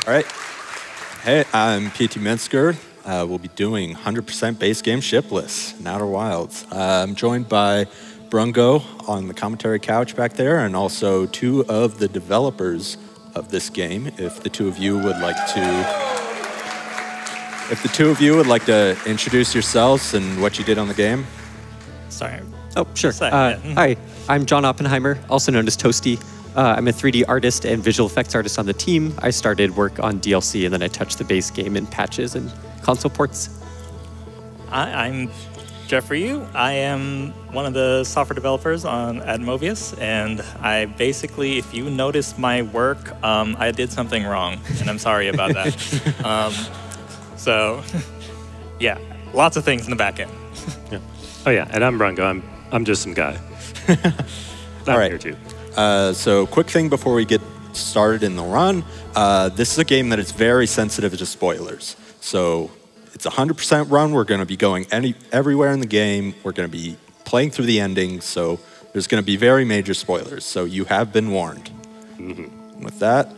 All right. Hey, I'm ptminsker. We'll be doing 100% base game ship lists in Outer Wilds. I'm joined by Brungo on the commentary couch back there, and also two of the developers of this game. If the two of you would like to introduce yourselves and what you did on the game. Sorry. Oh, sure. Hi, I'm John Oppenheimer, also known as Toesty. I'm a 3D artist and visual effects artist on the team. I started work on DLC, and then I touched the base game in patches and console ports. I'm Jeffrey Yu. I am one of the software developers at Movius, and I basically, if you notice my work, I did something wrong, and I'm sorry about that. So, yeah, lots of things in the back end. Yeah. Oh yeah, and I'm Brungo. I'm just some guy. All right. Here too. So quick thing before we get started in the run. This is a game that is very sensitive to spoilers. So it's a 100% run. We're going to be going everywhere in the game. We're going to be playing through the ending. So there's going to be very major spoilers. So you have been warned. Mm-hmm. With that,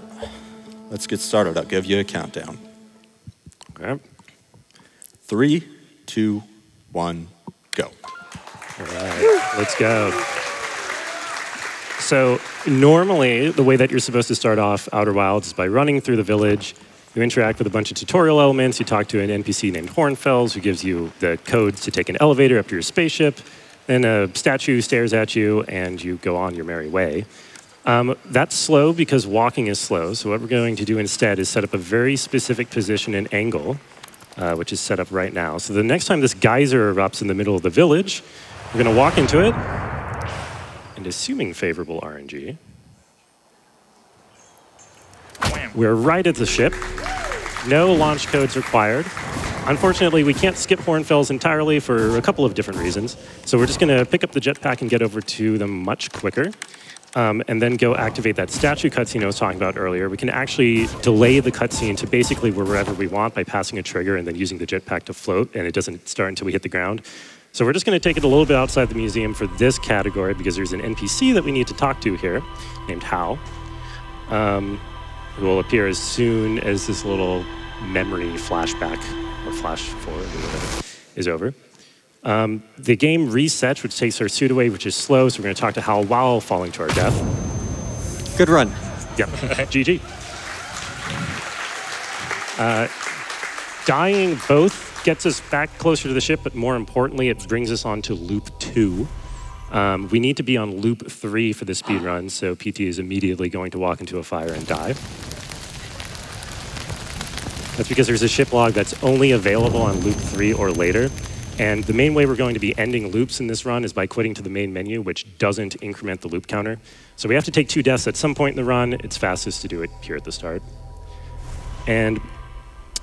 let's get started. I'll give you a countdown. Okay. 3, 2, 1, go. All right, let's go. So normally, the way that you're supposed to start off Outer Wilds is by running through the village. You interact with a bunch of tutorial elements. You talk to an NPC named Hornfells, who gives you the codes to take an elevator up to your spaceship. Then a statue stares at you, and you go on your merry way. That's slow because walking is slow. So what we're going to do instead is set up a very specific position and angle, which is set up right now. So the next time this geyser erupts in the middle of the village, we're going to walk into it. And assuming favorable RNG, we're right at the ship. No launch codes required. Unfortunately, we can't skip Hornfells entirely for a couple of different reasons. So we're just going to pick up the jetpack and get over to them much quicker. And then go activate that statue cutscene I was talking about earlier. We can actually delay the cutscene to basically wherever we want by passing a trigger and then using the jetpack to float, and it doesn't start until we hit the ground. So we're just going to take it a little bit outside the museum for this category because there's an NPC that we need to talk to here named Hal, who will appear as soon as this little memory flashback or flash forward or whatever is over. The game resets, which takes our suit away, which is slow, so we're going to talk to Hal while falling to our death. Good run. Yep. GG. Dying both gets us back closer to the ship, but more importantly, it brings us on to loop 2. We need to be on loop 3 for the speed run, so PT is immediately going to walk into a fire and die. That's because there's a ship log that's only available on loop 3 or later. And the main way we're going to be ending loops in this run is by quitting to the main menu, which doesn't increment the loop counter. So we have to take 2 deaths at some point in the run. It's fastest to do it here at the start. And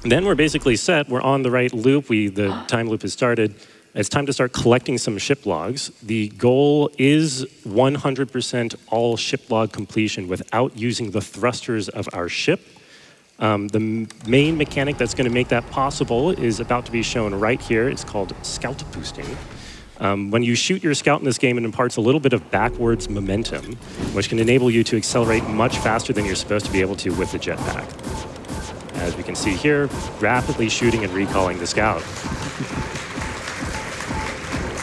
then we're basically set. We're on the right loop. The time loop has started. It's time to start collecting some ship logs. The goal is 100% all ship log completion without using the thrusters of our ship. The main mechanic that's going to make that possible is about to be shown right here. It's called scout boosting. When you shoot your scout in this game, it imparts a little bit of backwards momentum, which can enable you to accelerate much faster than you're supposed to be able to with the jetpack. As we can see here, rapidly shooting and recalling the scout.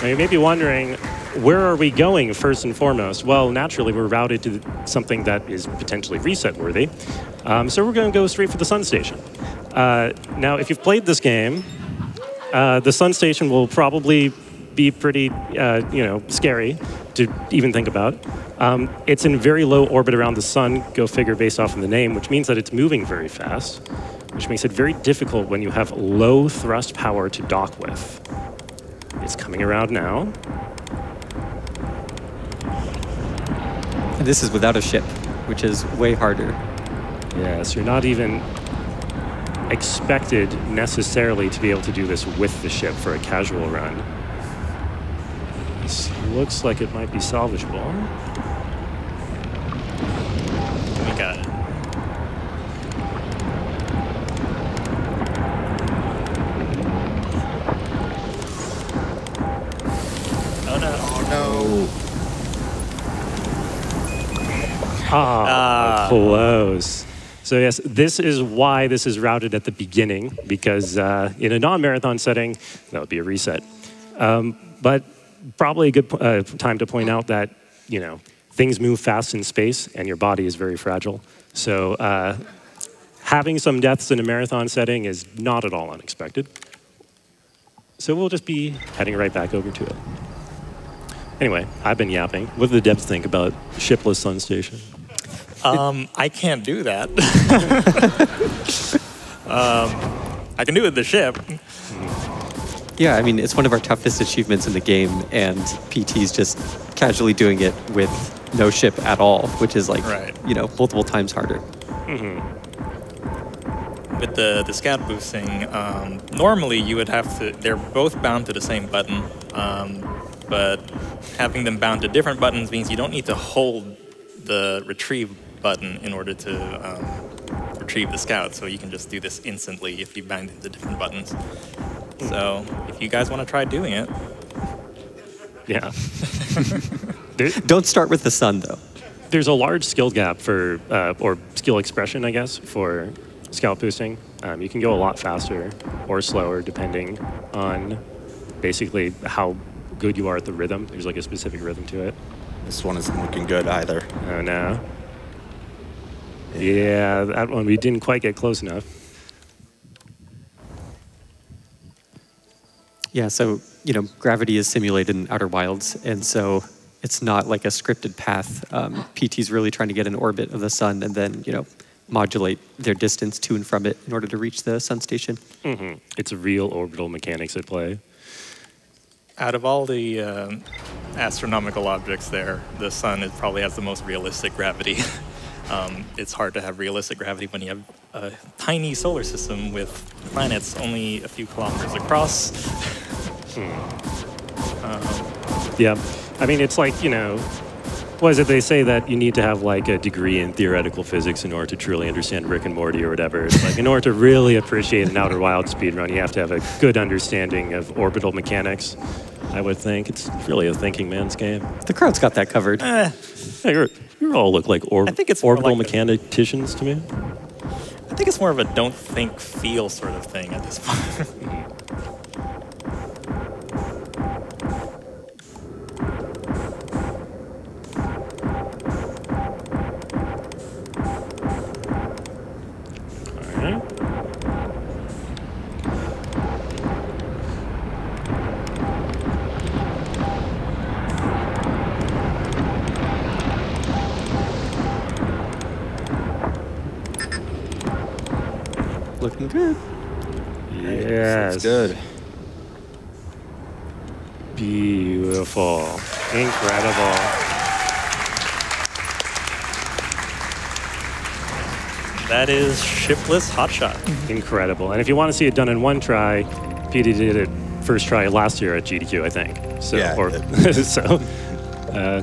Now you may be wondering, where are we going first and foremost? Well, naturally, we're routed to something that is potentially reset-worthy. So we're going to go straight for the Sun Station. Now, if you've played this game, the Sun Station will probably be pretty, scary to even think about. It's in very low orbit around the sun, go figure based off of the name, which means that it's moving very fast, which makes it very difficult when you have low thrust power to dock with. It's coming around now. And this is without a ship, which is way harder. Yes, you're not even expected necessarily to be able to do this with the ship for a casual run. This looks like it might be salvageable. We got it. Oh no. Oh no. Close. So yes, this is why this is routed at the beginning, because in a non-marathon setting, that would be a reset. But probably a good time to point out that, you know, things move fast in space and your body is very fragile. So having some deaths in a marathon setting is not at all unexpected. So we'll just be heading right back over to it. Anyway, I've been yapping. What do the devs think about shipless Sun Station? I can't do that. I can do it with the ship. Yeah, I mean, it's one of our toughest achievements in the game, and PT's just casually doing it with no ship at all, which is like, you know, multiple times harder. With the scout boosting, normally you would have to, they're both bound to the same button, but having them bound to different buttons means you don't need to hold the retrieve button in order to retrieve the scout, so you can just do this instantly if you bind it to different buttons. So if you guys want to try doing it. Yeah. Don't start with the sun, though. There's a large skill gap for, or skill expression, I guess, for scout boosting. You can go a lot faster or slower depending on basically how good you are at the rhythm. There's like a specific rhythm to it. This one isn't looking good either. Oh, no. Yeah, that one, we didn't quite get close enough. Yeah, so, you know, gravity is simulated in Outer Wilds, and so it's not like a scripted path. PT's really trying to get in orbit of the sun and then, you know, modulate their distance to and from it in order to reach the sun station. It's real orbital mechanics at play. Out of all the astronomical objects there, the sun probably has the most realistic gravity. It's hard to have realistic gravity when you have a tiny solar system with planets only a few kilometers across. Yeah, I mean, it's like, you know, what is it they say that you need to have like a degree in theoretical physics in order to truly understand Rick and Morty or whatever. It's like in order to really appreciate an Outer Wilds speedrun, you have to have a good understanding of orbital mechanics, I would think. It's really a thinking man's game. The crowd's got that covered. Hey, you all look like orbital like mechanicians to me. I think it's more of a don't think, feel sort of thing at this point. Looking good. Yes. It's good. Beautiful. Incredible. That is shipless hotshot. Incredible. And if you want to see it done in one try, PD did it first try last year at GDQ, I think. So, yeah, so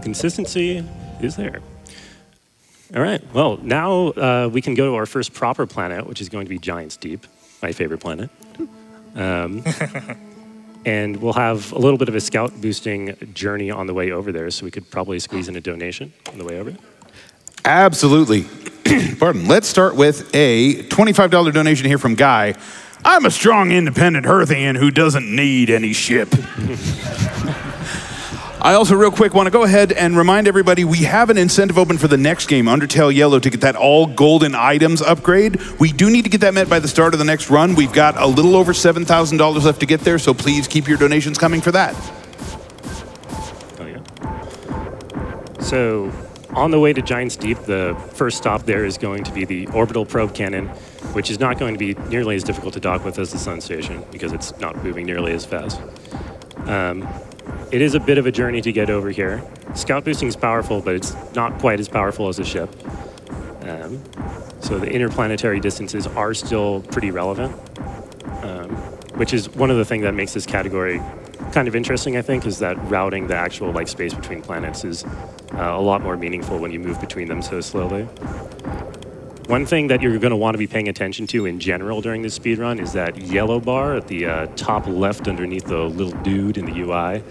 consistency is there. All right. Well, now we can go to our first proper planet, which is going to be Giants Deep, my favorite planet. And we'll have a little bit of a scout boosting journey on the way over there, so we could probably squeeze in a donation on the way over. Absolutely. Pardon. Let's start with a $25 donation here from Guy. I'm a strong, independent Hearthian who doesn't need any ship. I also real quick want to go ahead and remind everybody we have an incentive open for the next game, Undertale Yellow, to get that all golden items upgrade. We do need to get that met by the start of the next run. We've got a little over $7,000 left to get there, so please keep your donations coming for that. Oh, yeah. So on the way to Giants Deep, the first stop there is going to be the orbital probe cannon, which is not going to be nearly as difficult to dock with as the sun station because it's not moving nearly as fast. It is a bit of a journey to get over here. Scout boosting is powerful, but it's not quite as powerful as a ship. So the interplanetary distances are still pretty relevant, which is one of the things that makes this category kind of interesting, I think, is that routing the actual like space between planets is a lot more meaningful when you move between them so slowly. One thing that you're going to want to be paying attention to in general during this speedrun is that yellow bar at the top left underneath the little dude in the UI.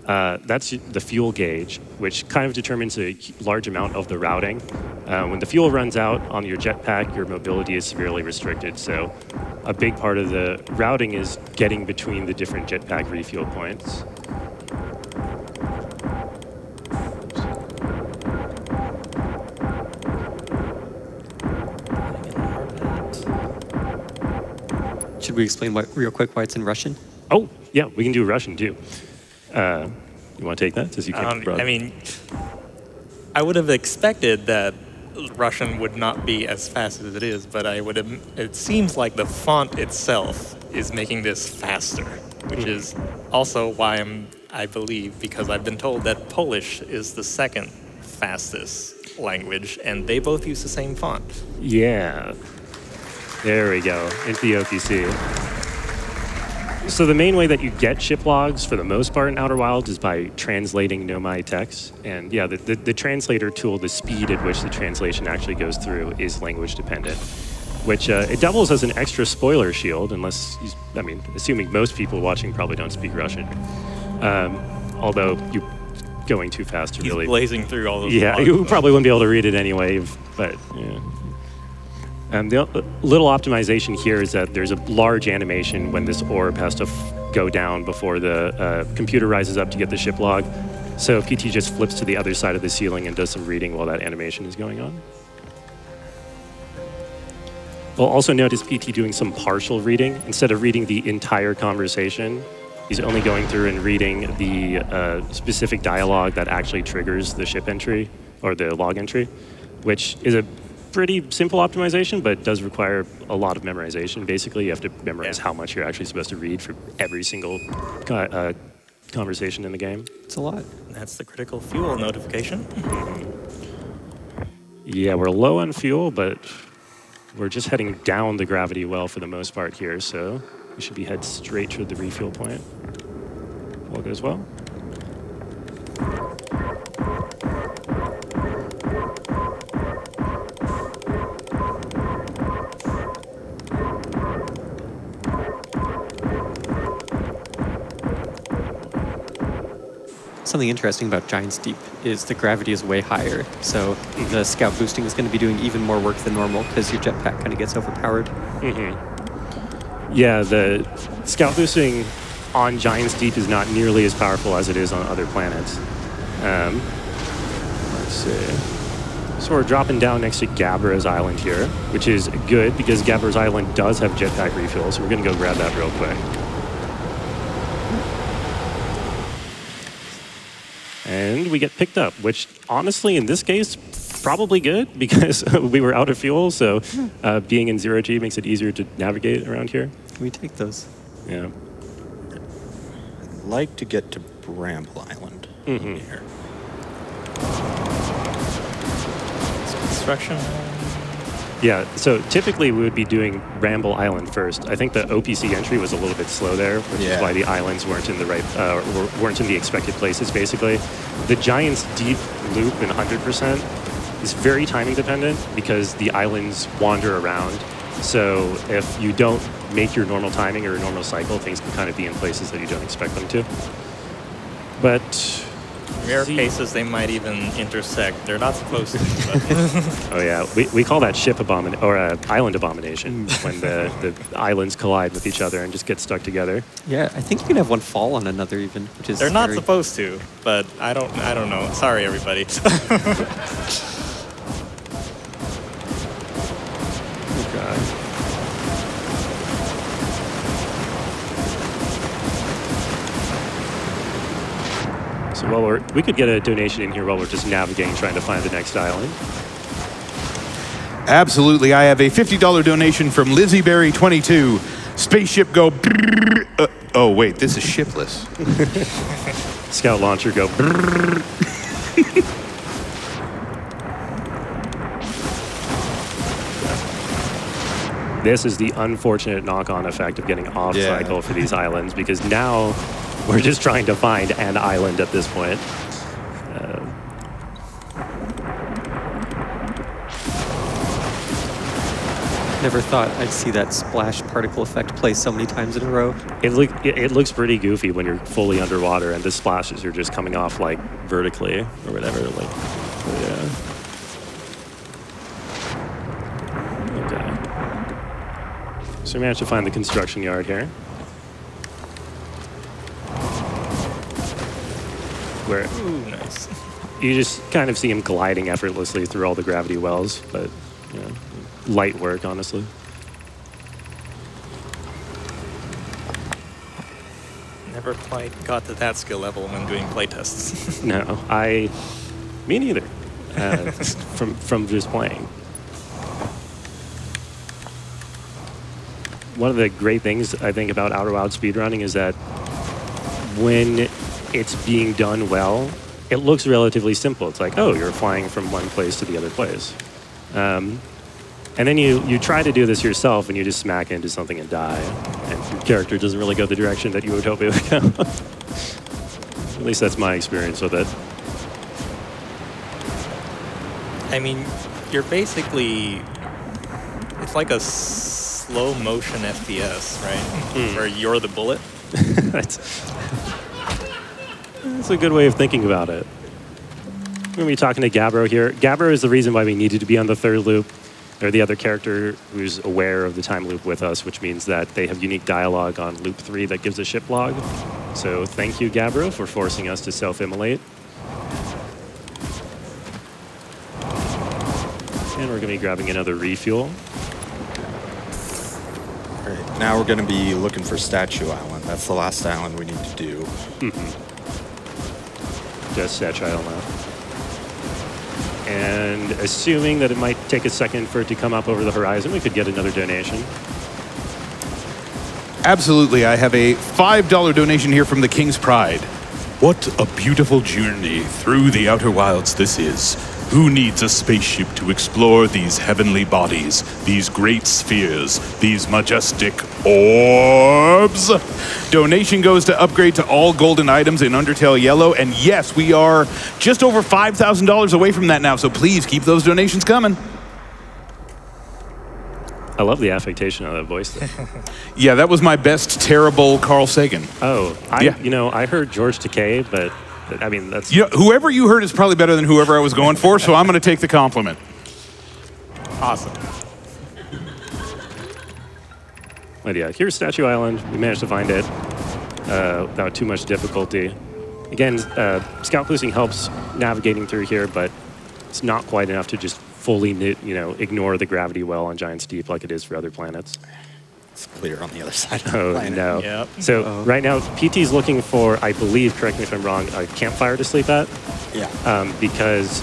That's the fuel gauge, which kind of determines a large amount of the routing. When the fuel runs out on your jetpack, your mobility is severely restricted. So a big part of the routing is getting between the different jetpack refuel points. Should we explain real quick why it's in Russian? Oh, yeah, we can do Russian too. You want to take that? Since you came I mean, I would have expected that Russian would not be as fast as it is, but it seems like the font itself is making this faster, which is also why I believe, because I've been told that Polish is the second fastest language, and they both use the same font. Yeah. There we go, into the OPC. So the main way that you get ship logs, for the most part in Outer Wilds, is by translating Nomai text. And yeah, the translator tool, the speed at which the translation actually goes through is language dependent, which it doubles as an extra spoiler shield, unless, I mean, assuming most people watching probably don't speak Russian. Although you're going too fast to really... blazing through all those Yeah, logs, you probably wouldn't be able to read it anyway, but yeah. The little optimization here is that there's a large animation when this orb has to go down before the computer rises up to get the ship log. So PT just flips to the other side of the ceiling and does some reading while that animation is going on. We'll also notice PT doing some partial reading. Instead of reading the entire conversation, he's only going through and reading the specific dialogue that actually triggers the ship entry or the log entry, which is a pretty simple optimization, but does require a lot of memorization. Basically, you have to memorize how much you're actually supposed to read for every single conversation in the game. It's a lot. That's the critical fuel notification. Yeah, we're low on fuel, but we're just heading down the gravity well for the most part here, so we should be head straight to the refuel point. All goes well. Something interesting about Giant's Deep is the gravity is way higher, so the scout boosting is going to be doing even more work than normal because your jetpack kind of gets overpowered. Yeah, the scout boosting on Giant's Deep is not nearly as powerful as it is on other planets. Let's see. So we're dropping down next to Gabra's Island here, which is good because Gabra's Island does have jetpack refuel, so we're going to go grab that real quick. And we get picked up, which honestly, in this case, probably good because we were out of fuel. So being in 0G makes it easier to navigate around here. We take those. Yeah. I'd like to get to Bramble Island here. Construction. Yeah, so typically we would be doing Bramble Island first. I think the OPC entry was a little bit slow there, which is why the islands weren't in the right, weren't in the expected places, basically. The Giant's Deep loop in 100% is very timing dependent because the islands wander around. So if you don't make your normal timing or a normal cycle, things can kind of be in places that you don't expect them to. But in rare cases, they might even intersect. They're not supposed to. Oh yeah, we call that ship abomination or island abomination when the islands collide with each other and just get stuck together. Yeah, I think you can have one fall on another even, which is They're not supposed to, but I don't know. Sorry, everybody. Oh god. So while we could get a donation in here while we're just navigating, trying to find the next island. Absolutely. I have a $50 donation from LizzieBerry22. Spaceship go... oh, wait. This is shipless. Scout launcher go... This is the unfortunate knock-on effect of getting off-cycle for these islands, because now we're just trying to find an island at this point. Never thought I'd see that splash particle effect play so many times in a row. It looks pretty goofy when you're fully underwater and the splashes are just coming off like vertically or whatever. Like, yeah. Okay. So we managed to find the construction yard here. Where Nice. you just kind of see him gliding effortlessly through all the gravity wells, but you know, light work, honestly. Never quite got to that skill level when doing playtests. No, me neither. From just playing. One of the great things I think about Outer Wilds speedrunning is that when it's being done well, it looks relatively simple. It's like, oh, you're flying from one place to the other place. And then you try to do this yourself and you just smack into something and die. And your character doesn't really go the direction that you would hope it would go. At least that's my experience with it. I mean, you're basically, it's like a slow motion FPS, right? Where you're the bullet. That's a good way of thinking about it. We're going to be talking to Gabbro here. Gabbro is the reason why we needed to be on the third loop. They're the other character who's aware of the time loop with us, which means that they have unique dialogue on loop 3 that gives a ship log. So thank you, Gabbro, for forcing us to self-immolate. And we're going to be grabbing another refuel. All right, now we're going to be looking for Statue Island. That's the last island we need to do. Just Statue Island now. And assuming that it might take a second for it to come up over the horizon, we could get another donation. Absolutely. I have a $5 donation here from the King's Pride. What a beautiful journey through the Outer Wilds this is. Who needs a spaceship to explore these heavenly bodies, these great spheres, these majestic orbs? Donation goes to upgrade to all golden items in Undertale Yellow. And yes, we are just over $5,000 away from that now. So please keep those donations coming. I love the affectation of that voice, though. Yeah, that was my best terrible Carl Sagan. Oh, I heard George Takei, but I mean, that's... Whoever you heard is probably better than whoever I was going for, so I'm going to take the compliment. Awesome. But yeah, here's Statue Island. We managed to find it without too much difficulty. Again, scout boosting helps navigating through here, but it's not quite enough to just fully, ignore the gravity well on Giant Steep like it is for other planets. It's clear on the other side of the Oh, planet. no. Yep. So right now, PT's looking for, I believe, correct me if I'm wrong, a campfire to sleep at. Yeah. Because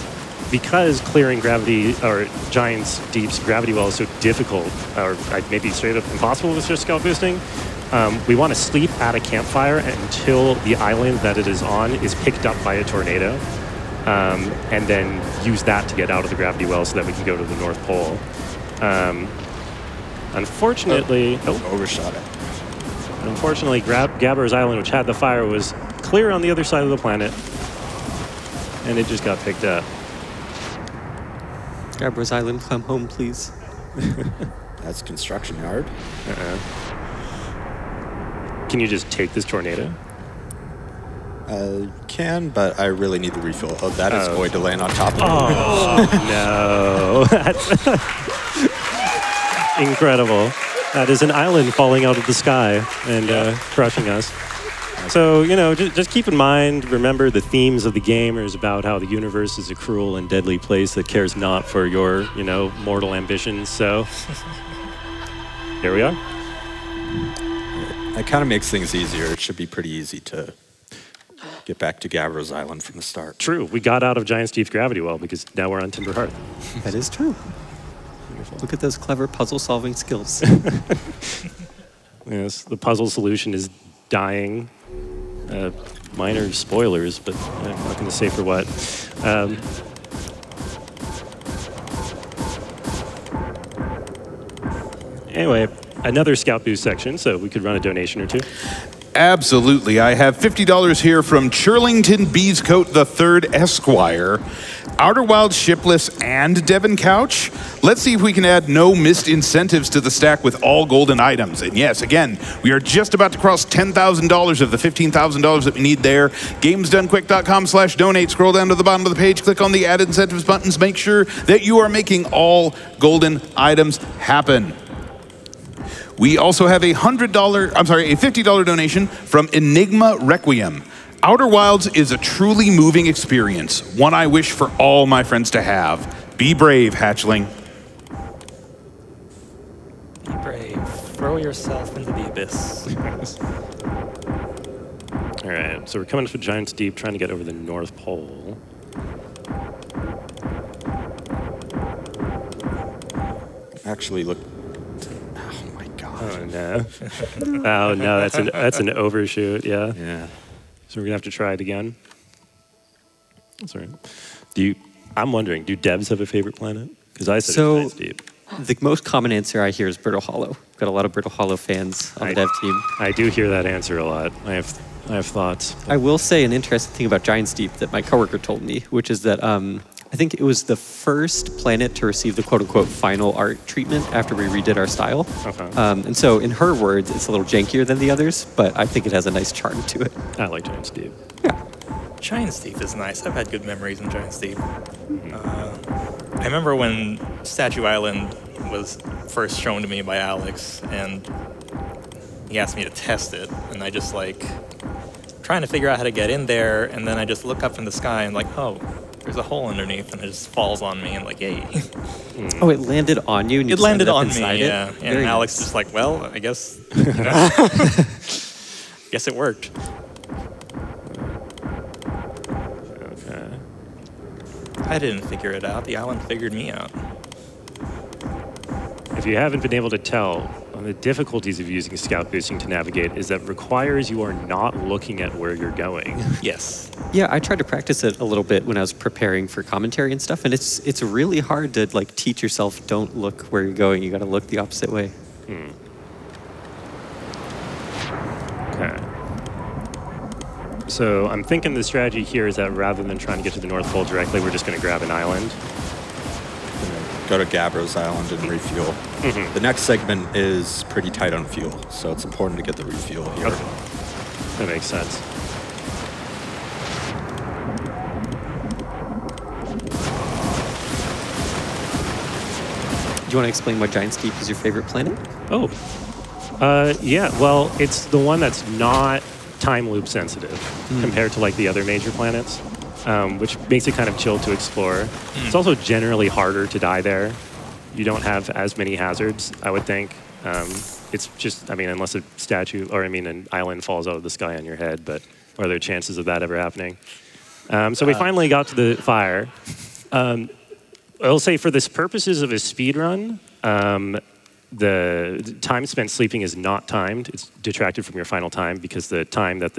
clearing gravity, or Giant Steep's gravity well is so difficult, or maybe straight up impossible with just scout boosting, we want to sleep at a campfire until the island that it is on is picked up by a tornado. And then use that to get out of the gravity well so that we can go to the North Pole. Unfortunately... Overshot it. Unfortunately, Gabber's Island, which had the fire, was clear on the other side of the planet. And it just got picked up. Gabber's Island, come home, please. That's construction yard. Can you just take this tornado? Can, but I really need the refuel. Oh, that is going to land on top of me. Oh, no. That's incredible. That is an island falling out of the sky and crushing us. So, just keep in mind, remember the themes of the game is about how the universe is a cruel and deadly place that cares not for your, mortal ambitions. So, here we are. That kind of makes things easier. It should be pretty easy to get back to Gavro's Island from the start. True. We got out of Giant Steep's gravity well because now we're on Timber Hearth. That is true. Look at those clever puzzle-solving skills. Yes, the puzzle solution is dying. Minor spoilers, but I'm not going to say for what. Anyway, another Scout Boost section, so we could run a donation or two. Absolutely. I have $50 here from Churlington Beescoat III Esquire. Outer Wilds Shipless and Devon Couch. Let's see if we can add no missed incentives to the stack with all golden items. And yes, again, we are just about to cross $10,000 of the $15,000 that we need there. GamesDoneQuick.com/donate. Scroll down to the bottom of the page, click on the add incentives buttons. Make sure that you are making all golden items happen. We also have a $50 donation from Enigma Requiem. Outer Wilds is a truly moving experience, one I wish for all my friends to have. Be brave, hatchling. Be brave. Throw yourself into the abyss. All right, so we're coming to Giant's Deep, trying to get over the North Pole. Actually, look. Oh my God. Oh no! Oh no, that's an overshoot. Yeah. Yeah. So we're gonna have to try it again. That's all right. I'm wondering, do devs have a favorite planet? Because I said So- it's Giant's Deep. The most common answer I hear is Brittle Hollow. Got a lot of Brittle Hollow fans on the dev team. I do hear that answer a lot. I have thoughts. I will say an interesting thing about Giant's Deep that my coworker told me, which is that I think it was the first planet to receive the quote-unquote final art treatment after we redid our style. Okay. And so in her words, it's a little jankier than the others, but I think it has a nice charm to it. I like Giant's Deep. Yeah. Giant's Deep is nice. I've had good memories in Giant's Deep. I remember when Statue Island was first shown to me by Alex, and he asked me to test it, and I just like trying to figure out how to get in there, and then I just look up in the sky and like, oh, there's a hole underneath, and it just falls on me, and like, yay. Oh, it landed on you? And you It landed up on me, inside yeah. it? And Very Alex nice. just like, well, I guess, you know, guess it worked. Okay. I didn't figure it out. The island figured me out. If you haven't been able to tell, one of the difficulties of using scout boosting to navigate is that it requires you are not looking at where you're going. Yes. Yeah, I tried to practice it a little bit when I was preparing for commentary and stuff, and it's really hard to like teach yourself don't look where you're going. You got to look the opposite way. Okay. So I'm thinking the strategy here is that rather than trying to get to the North Pole directly, we're just going to grab an island. Go to Gabbro's Island and refuel. The next segment is pretty tight on fuel, so it's important to get the refuel here. Okay. That makes sense. Do you want to explain why Giant's Deep is your favorite planet? Oh. Yeah, well, it's the one that's not time loop sensitive compared to like the other major planets, which makes it kind of chill to explore. It's also generally harder to die there. You don't have as many hazards, I would think. It's just, I mean, unless a statue, or I mean, an island falls out of the sky on your head, but are there chances of that ever happening? So we finally got to the fire. I'll say for the purposes of a speed run, the time spent sleeping is not timed. It's detracted from your final time because the time that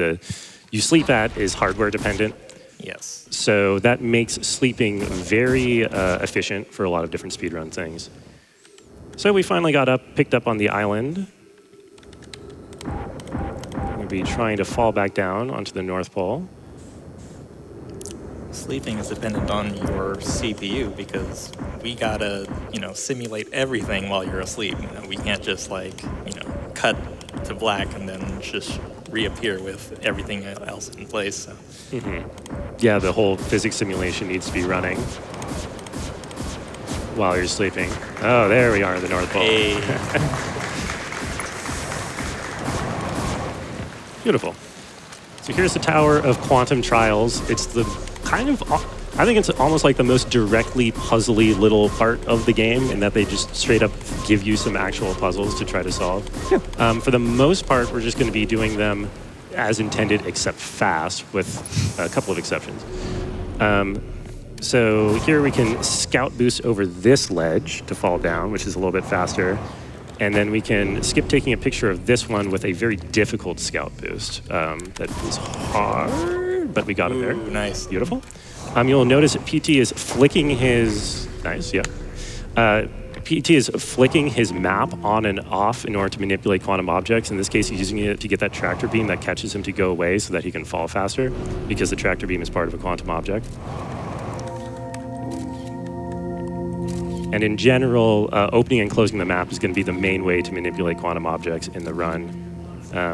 you sleep at is hardware dependent. Yes. So that makes sleeping very efficient for a lot of different speedrun things. So we finally picked up on the island. We'll be trying to fall back down onto the North Pole. Sleeping is dependent on your CPU because we gotta, simulate everything while you're asleep. We can't just cut to black and then just reappear with everything else in place. So. Yeah, the whole physics simulation needs to be running while you're sleeping. Oh, there we are, the North Pole. Hey. Beautiful. So here's the Tower of Quantum Trials. It's the kind of, I think it's almost like the most directly puzzly little part of the game in that they just straight up give you some actual puzzles to try to solve. Yeah. For the most part, we're just going to be doing them as intended, except fast, with a couple of exceptions. So here we can scout boost over this ledge to fall down, which is a little bit faster. And then we can skip taking a picture of this one with a very difficult scout boost. That is hard, but we got it there. Ooh, nice. Beautiful. You'll notice PT is flicking his, nice, yeah. PT is flicking his map on and off in order to manipulate quantum objects. In this case, he's using it to get that tractor beam that catches him to go away so that he can fall faster, because the tractor beam is part of a quantum object. And in general, opening and closing the map is going to be the main way to manipulate quantum objects in the run.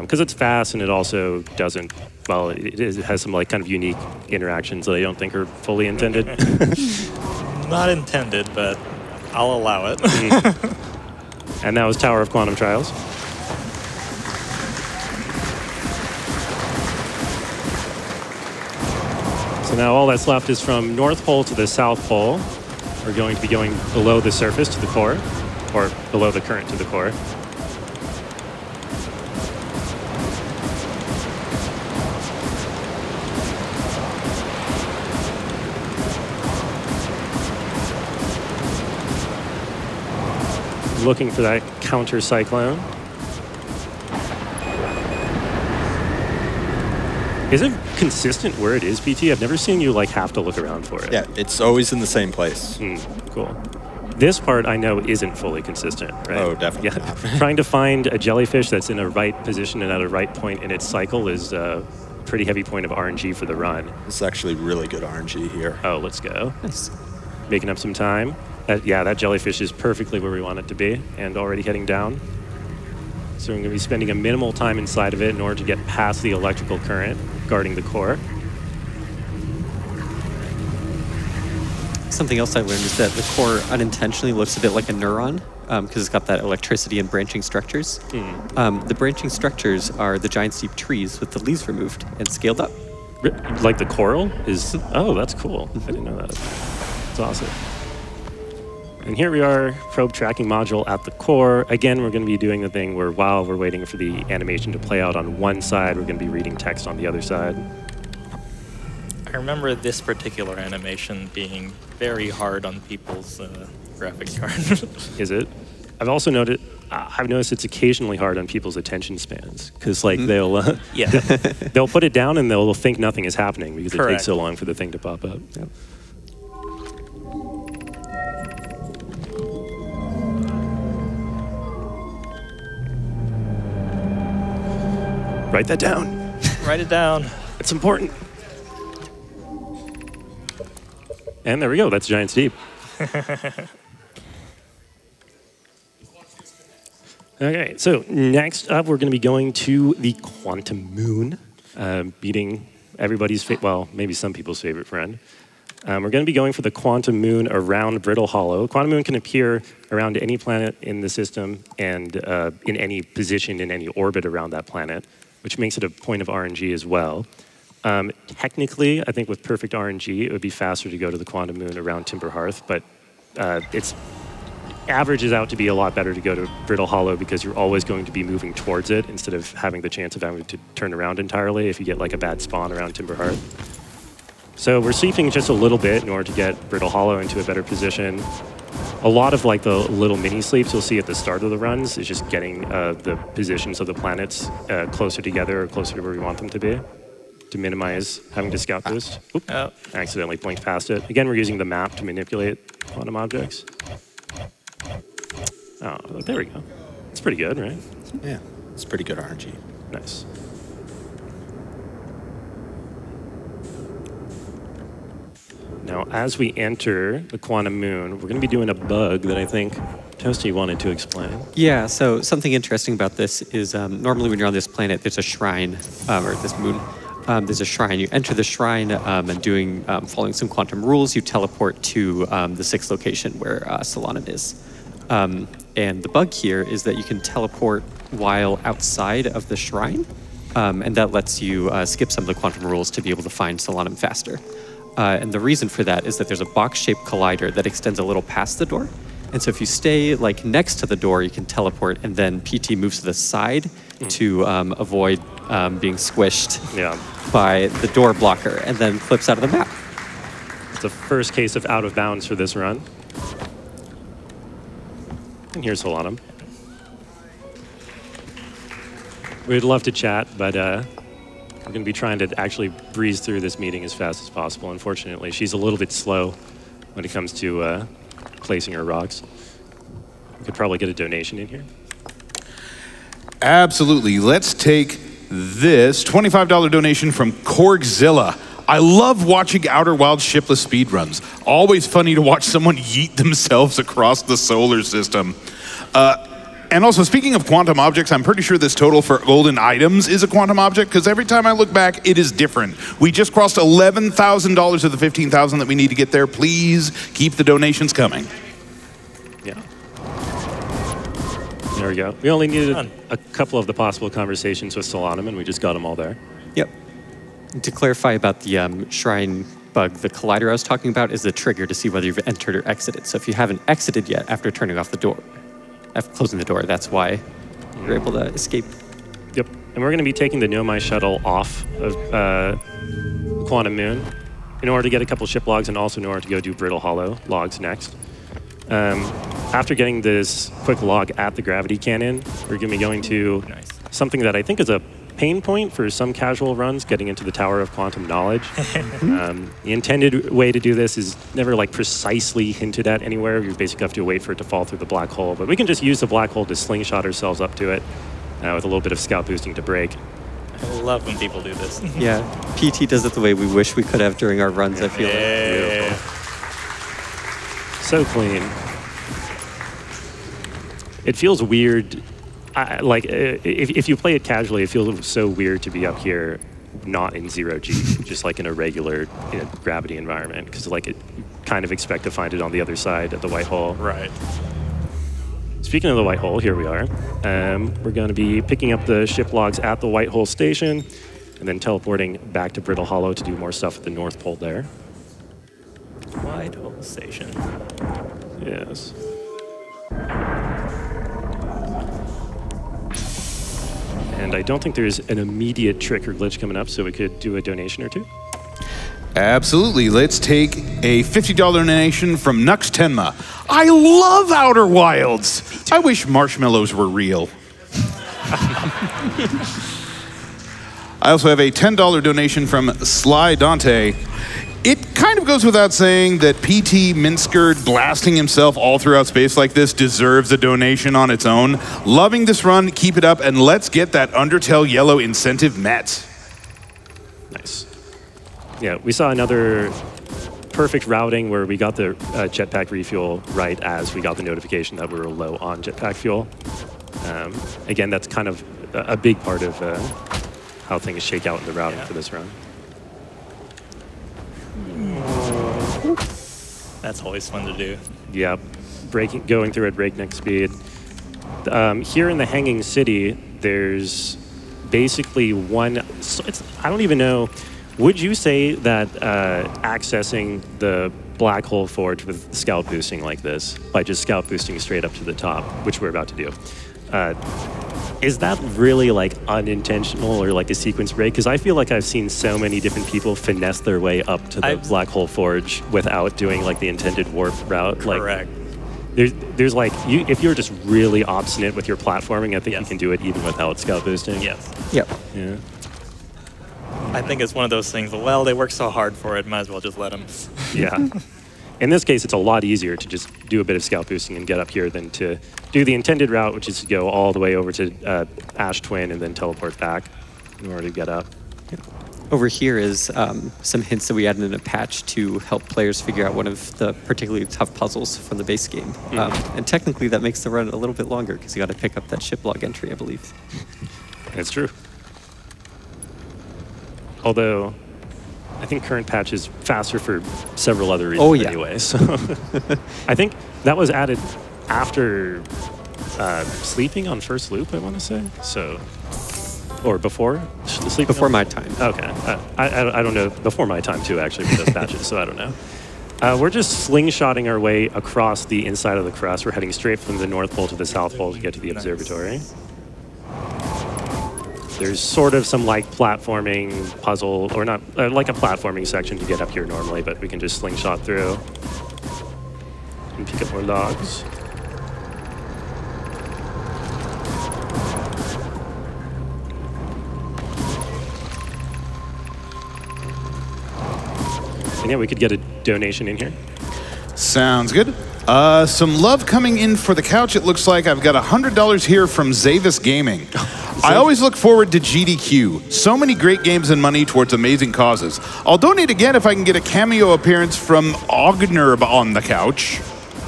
Because it's fast and it also doesn't, well, it has some like kind of unique interactions that I don't think are fully intended. Not intended, but I'll allow it. And that was Tower of Quantum Trials. So now all that's left is from North Pole to the South Pole. We're going to be going below the surface to the core, or below the current to the core. Looking for that counter cyclone. Is it consistent where it is, PT? I've never seen you like have to look around for it. Yeah, it's always in the same place. Cool. This part I know isn't fully consistent, right? Oh, definitely. Yeah. Trying to find a jellyfish that's in a right position and at a right point in its cycle is a pretty heavy point of RNG for the run. This is actually really good RNG here. Oh, let's go. Nice. Making up some time. Yeah, that jellyfish is perfectly where we want it to be and already heading down. So we're going to be spending a minimal time inside of it in order to get past the electrical current guarding the core. Something else I learned is that the core unintentionally looks a bit like a neuron because it's got that electricity and branching structures. The branching structures are the giant steep trees with the leaves removed and scaled up. Like the coral is... Oh, that's cool. I didn't know that. That's awesome. And here we are, probe tracking module at the core. Again, we're going to be doing the thing where while we're waiting for the animation to play out on one side, we're going to be reading text on the other side. I remember this particular animation being very hard on people's graphics card. Is it? I've also noticed it's occasionally hard on people's attention spans because like they'll put it down and they'll think nothing is happening because it takes so long for the thing to pop up. Yep. Write that down. Write it down. It's important. And there we go. That's Giant Steep. Okay, so next up, we're going to be going to the Quantum Moon, beating everybody's, well, maybe some people's favorite friend. We're going to be going for the Quantum Moon around Brittle Hollow. Quantum Moon can appear around any planet in the system and in any position, in any orbit around that planet, which makes it a point of RNG as well. Technically, I think with perfect RNG, it would be faster to go to the Quantum Moon around Timber Hearth, but it's averages out to be a lot better to go to Brittle Hollow because you're always going to be moving towards it instead of having the chance of having to turn around entirely if you get like a bad spawn around Timber Hearth. So we're sleeping just a little bit in order to get Brittle Hollow into a better position. A lot of like the little mini sleeps you'll see at the start of the runs is just getting the positions of the planets closer together or closer to where we want them to be to minimize having to scout boost. Oop, accidentally blinked past it. Again, we're using the map to manipulate quantum objects. Oh, there we go. It's pretty good, right? Yeah, it's pretty good RNG. Nice. Now, as we enter the Quantum Moon, we're going to be doing a bug that I think Toesty wanted to explain. Yeah, so something interesting about this is normally when you're on this planet, there's a shrine, or this moon, there's a shrine. You enter the shrine and following some quantum rules, you teleport to the sixth location where Solanum is. And the bug here is that you can teleport while outside of the shrine, and that lets you skip some of the quantum rules to be able to find Solanum faster. And the reason for that is that there's a box-shaped collider that extends a little past the door. And so if you stay like next to the door, you can teleport, and then PT moves to the side to avoid being squished by the door blocker, and then flips out of the map. It's the first case of out of bounds for this run. And here's Solanum. We'd love to chat, but we're going to be trying to actually breeze through this meeting as fast as possible. Unfortunately, she's a little bit slow when it comes to placing her rocks. We could probably get a donation in here. Absolutely. Let's take this $25 donation from Korgzilla. I love watching Outer Wilds shipless speedruns. Always funny to watch someone yeet themselves across the solar system. And also, speaking of quantum objects, I'm pretty sure this total for golden items is a quantum object, because every time I look back, it is different. We just crossed $11,000 of the 15,000 that we need to get there. Please keep the donations coming. Yeah. There we go. We only needed a couple of the possible conversations with Solanum, and we just got them all there. Yep. And to clarify about the shrine bug, the collider I was talking about is the trigger to see whether you've entered or exited. So if you haven't exited yet after turning off the door, after closing the door, that's why you're able to escape. Yep. And we're going to be taking the Nomai shuttle off of Quantum Moon in order to get a couple ship logs, and also in order to go do Brittle Hollow logs next. After getting this quick log at the gravity cannon, we're going to be going to something that I think is a pain point for some casual runs, getting into the Tower of Quantum Knowledge. The intended way to do this is never like precisely hinted at anywhere. You basically have to wait for it to fall through the black hole. But we can just use the black hole to slingshot ourselves up to it with a little bit of scout boosting to break. I love when people do this. Yeah, PT does it the way we wish we could have during our runs, I feel like. Beautiful. So clean. It feels weird. If you play it casually, it feels so weird to be up here, not in 0G, just like in a regular gravity environment, because like you kind of expect to find it on the other side at the white hole. Right. Speaking of the white hole, here we are. We're going to be picking up the ship logs at the white hole station, and then teleporting back to Brittle Hollow to do more stuff at the North Pole there. White hole station. Yes. And I don't think there's an immediate trick or glitch coming up, so we could do a donation or two. Absolutely. Let's take a $50 donation from Nux Tenma. I love Outer Wilds. I wish marshmallows were real. I also have a $10 donation from Sly Dante. It kind of goes without saying that ptminsker blasting himself all throughout space like this deserves a donation on its own. Loving this run, keep it up, and let's get that Undertale Yellow incentive met. Nice. Yeah, we saw another perfect routing where we got the jetpack refuel right as we got the notification that we were low on jetpack fuel. Again, that's kind of a big part of how things shake out in the routing for this run. That's always fun to do. Yeah, going through at breakneck speed. Here in the Hanging City, there's basically one. I don't even know. Would you say that accessing the Black Hole Forge with scout boosting like this, by just scout boosting straight up to the top, which we're about to do, is that really like unintentional or like a sequence break? Because I feel like I've seen so many different people finesse their way up to the Black Hole Forge without doing like the intended warp route. Correct. Like, there's like, if you're just really obstinate with your platforming, I think you can do it even without scout boosting. Yes. Yep. Yeah. I think it's one of those things, well, they work so hard for it, might as well just let them. Yeah. In this case, it's a lot easier to just do a bit of scout boosting and get up here than to do the intended route, which is to go all the way over to Ash Twin and then teleport back in order to get up. Over here is some hints that we added in a patch to help players figure out one of the particularly tough puzzles from the base game. And technically, that makes the run a little bit longer because you got to pick up that ship log entry, I believe. It's true. Although, I think current patch is faster for several other reasons anyway. So I think that was added after sleeping on first loop, I want to say. So, or before sleeping? Before my time. Okay. I don't know. Before my time, too, actually, with those patches, so I don't know. We're just slingshotting our way across the inside of the crust. We're heading straight from the North Pole to the South Pole to get to the observatory. There's sort of some like platforming puzzle, or not, like a platforming section to get up here normally, but we can just slingshot through and pick up more logs. And yeah, we could get a donation in here. Sounds good. Some love coming in for the couch, it looks like. I've got $100 here from Zavis Gaming. I always look forward to GDQ. So many great games and money towards amazing causes. I'll donate again if I can get a cameo appearance from Ognerb on the couch.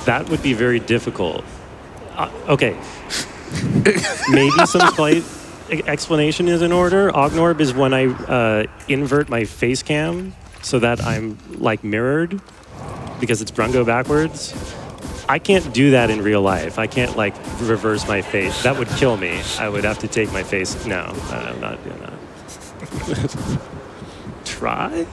That would be very difficult. Okay. Maybe some slight explanation is in order. Ognorb is when I invert my face cam so that I'm like mirrored because it's Brungo backwards. I can't do that in real life. I can't like reverse my face. That would kill me. I would have to take my face. No, I'm not doing that. Try?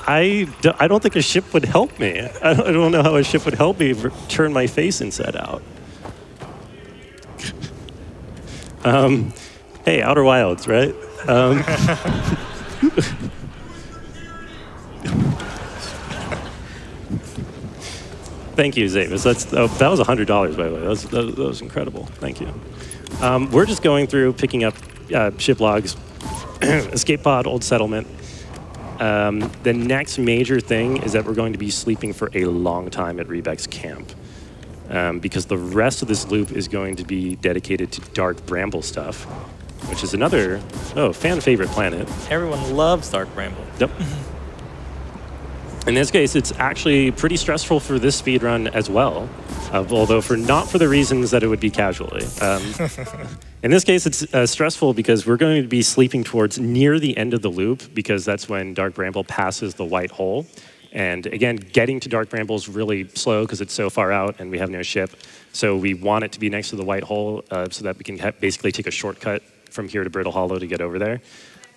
I don't think a ship would help me. I don't know how a ship would help me turn my face inside out. Hey, Outer Wilds, right? Thank you, Zavis. That was $100, by the way. That was incredible. Thank you. We're just going through, picking up ship logs, escape pod, old settlement. The next major thing is that we're going to be sleeping for a long time at Rebek's camp. Because the rest of this loop is going to be dedicated to Dark Bramble stuff, which is another, fan favorite planet. Everyone loves Dark Bramble. Yep. In this case, it's actually pretty stressful for this speedrun as well, although not for the reasons that it would be casually. In this case, it's stressful because we're going to be sleeping towards near the end of the loop because that's when Dark Bramble passes the white hole. And again, getting to Dark Bramble is really slow because it's so far out and we have no ship. So we want it to be next to the white hole so that we can basically take a shortcut from here to Brittle Hollow to get over there.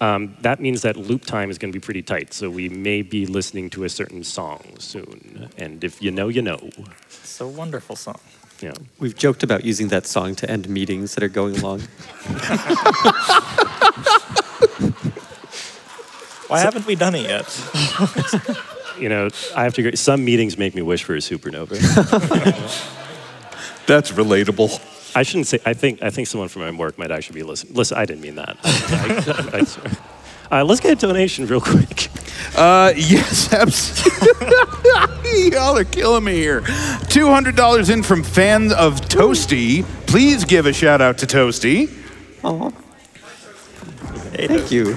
That means that loop time is going to be pretty tight, so we may be listening to a certain song soon. And if you know, you know. It's a wonderful song. Yeah. We've joked about using that song to end meetings that are going long. Why haven't we done it yet? You know, I have to agree. Some meetings make me wish for a supernova. That's relatable. I shouldn't say. I think someone from my work might actually be listening. Listen, I didn't mean that. Let's get a donation real quick. Yes, absolutely. Y'all are killing me here. $200 in from fans of Toesty. Please give a shout out to Toesty. Oh, thank you.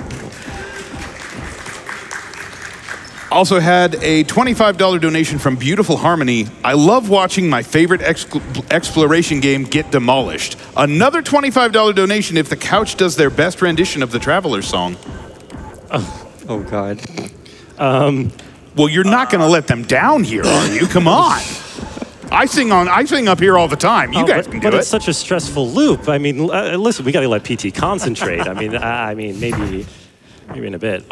Also had a $25 donation from Beautiful Harmony. I love watching my favorite exploration game get demolished. Another $25 donation if the couch does their best rendition of the Traveler's song. Oh God. Well, you're not going to let them down here, are you? Come on. I sing up here all the time. You guys can do it. But it's such a stressful loop. I mean, listen, we got to let PT concentrate. I mean, maybe in a bit.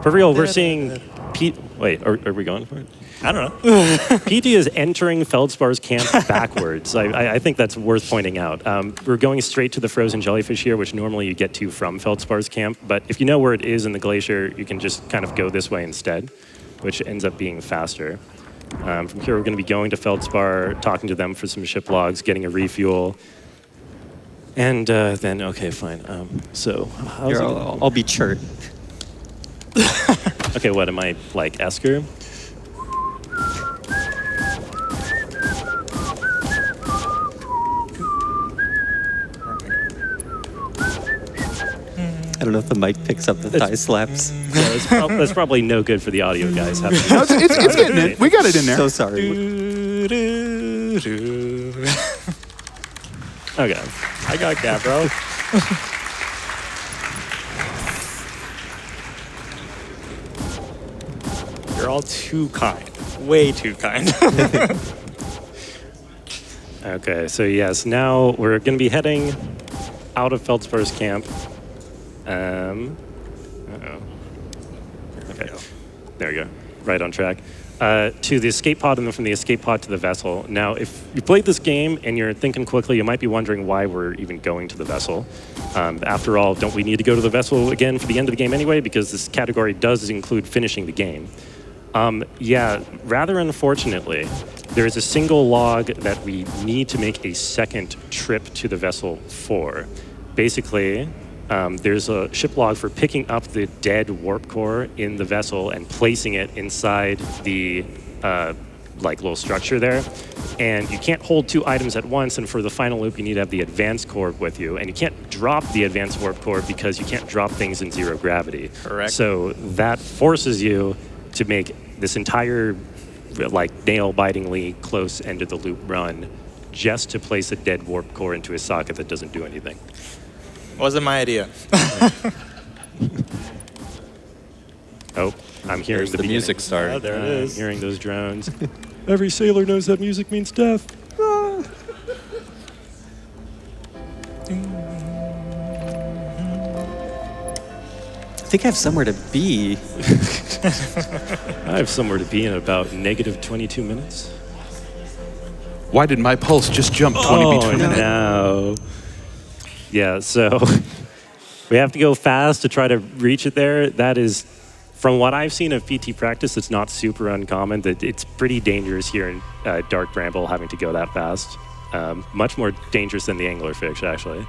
For real, we're seeing Pete. Wait, are we going for it? I don't know. PT is entering Feldspar's camp backwards. I think that's worth pointing out. We're going straight to the frozen jellyfish here, which normally you get to from Feldspar's camp. But if you know where it is in the glacier, you can just kind of go this way instead, which ends up being faster. From here, we're going to be going to Feldspar, talking to them for some ship logs, getting a refuel. And then, okay, fine. Here, I'll be Chert. Okay, what am I, like Esker? I don't know if the mic picks up the thigh slaps. Yeah, that's probably no good for the audio guys. No, it's getting it. We got it in there. So sorry. Okay. I got that, bro. You're all too kind. Way too kind. Okay, so yes, now we're going to be heading out of Feldspar's camp. Uh-oh. Okay, there we go. Right on track. To the escape pod, and then from the escape pod to the vessel. Now, if you played this game and you're thinking quickly, you might be wondering why we're even going to the vessel. After all, don't we need to go to the vessel again for the end of the game anyway? Because this category does include finishing the game. Yeah, rather unfortunately, there is a single log that we need to make a second trip to the vessel for. Basically, there's a ship log for picking up the dead warp core in the vessel and placing it inside the like little structure there. And you can't hold 2 items at once, and for the final loop, you need to have the advanced core with you. And you can't drop the advanced warp core because you can't drop things in 0 gravity. Correct. So that forces you to make this entire like nail-bitingly close end of the loop run just to place a dead warp core into a socket that doesn't do anything. Wasn't my idea. Oh, I'm hearing There's the beginning. music start. Oh, there it is. I'm hearing those drones. Every sailor knows that music means death. I think I have somewhere to be. I have somewhere to be in about negative 22 minutes. Why did my pulse just jump 20 beats per minute? No. Yeah, so we have to go fast to try to reach it there. That is, from what I've seen of PT practice, it's not super uncommon. That it's pretty dangerous here in Dark Bramble having to go that fast. Much more dangerous than the anglerfish, actually.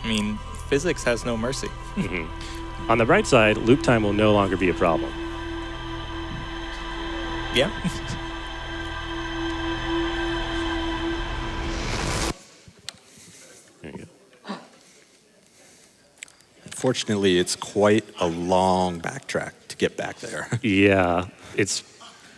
I mean, physics has no mercy. On the bright side, loop time will no longer be a problem. Yeah. There you go. Unfortunately, it's quite a long backtrack to get back there. Yeah,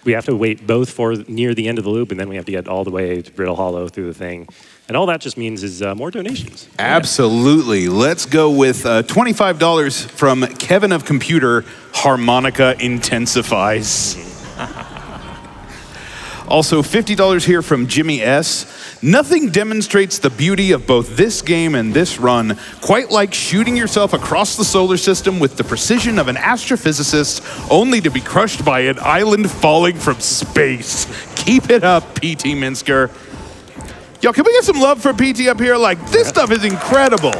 we have to wait both for near the end of the loop, and then we have to get all the way to Brittle Hollow through the thing. And all that just means is more donations. Absolutely. Let's go with $25 from Kevin of Computer. Harmonica intensifies. Also, $50 here from Jimmy S. Nothing demonstrates the beauty of both this game and this run quite like shooting yourself across the solar system with the precision of an astrophysicist, only to be crushed by an island falling from space. Keep it up, ptminsker. Yo, can we get some love for PT up here? Like, this stuff is incredible.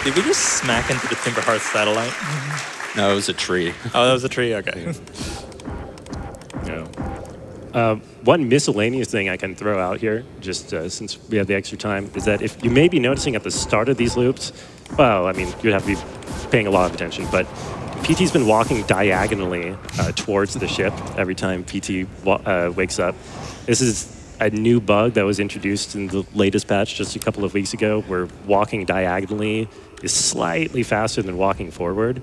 Did we just smack into the Timberhearth satellite? No, it was a tree. Oh, that was a tree? Okay. No. One miscellaneous thing I can throw out here, just since we have the extra time, is that if you may be noticing at the start of these loops, well, I mean, you'd have to be paying a lot of attention, but PT's been walking diagonally towards the ship every time PT wakes up. This is a new bug that was introduced in the latest patch just a couple of weeks ago, where walking diagonally is slightly faster than walking forward.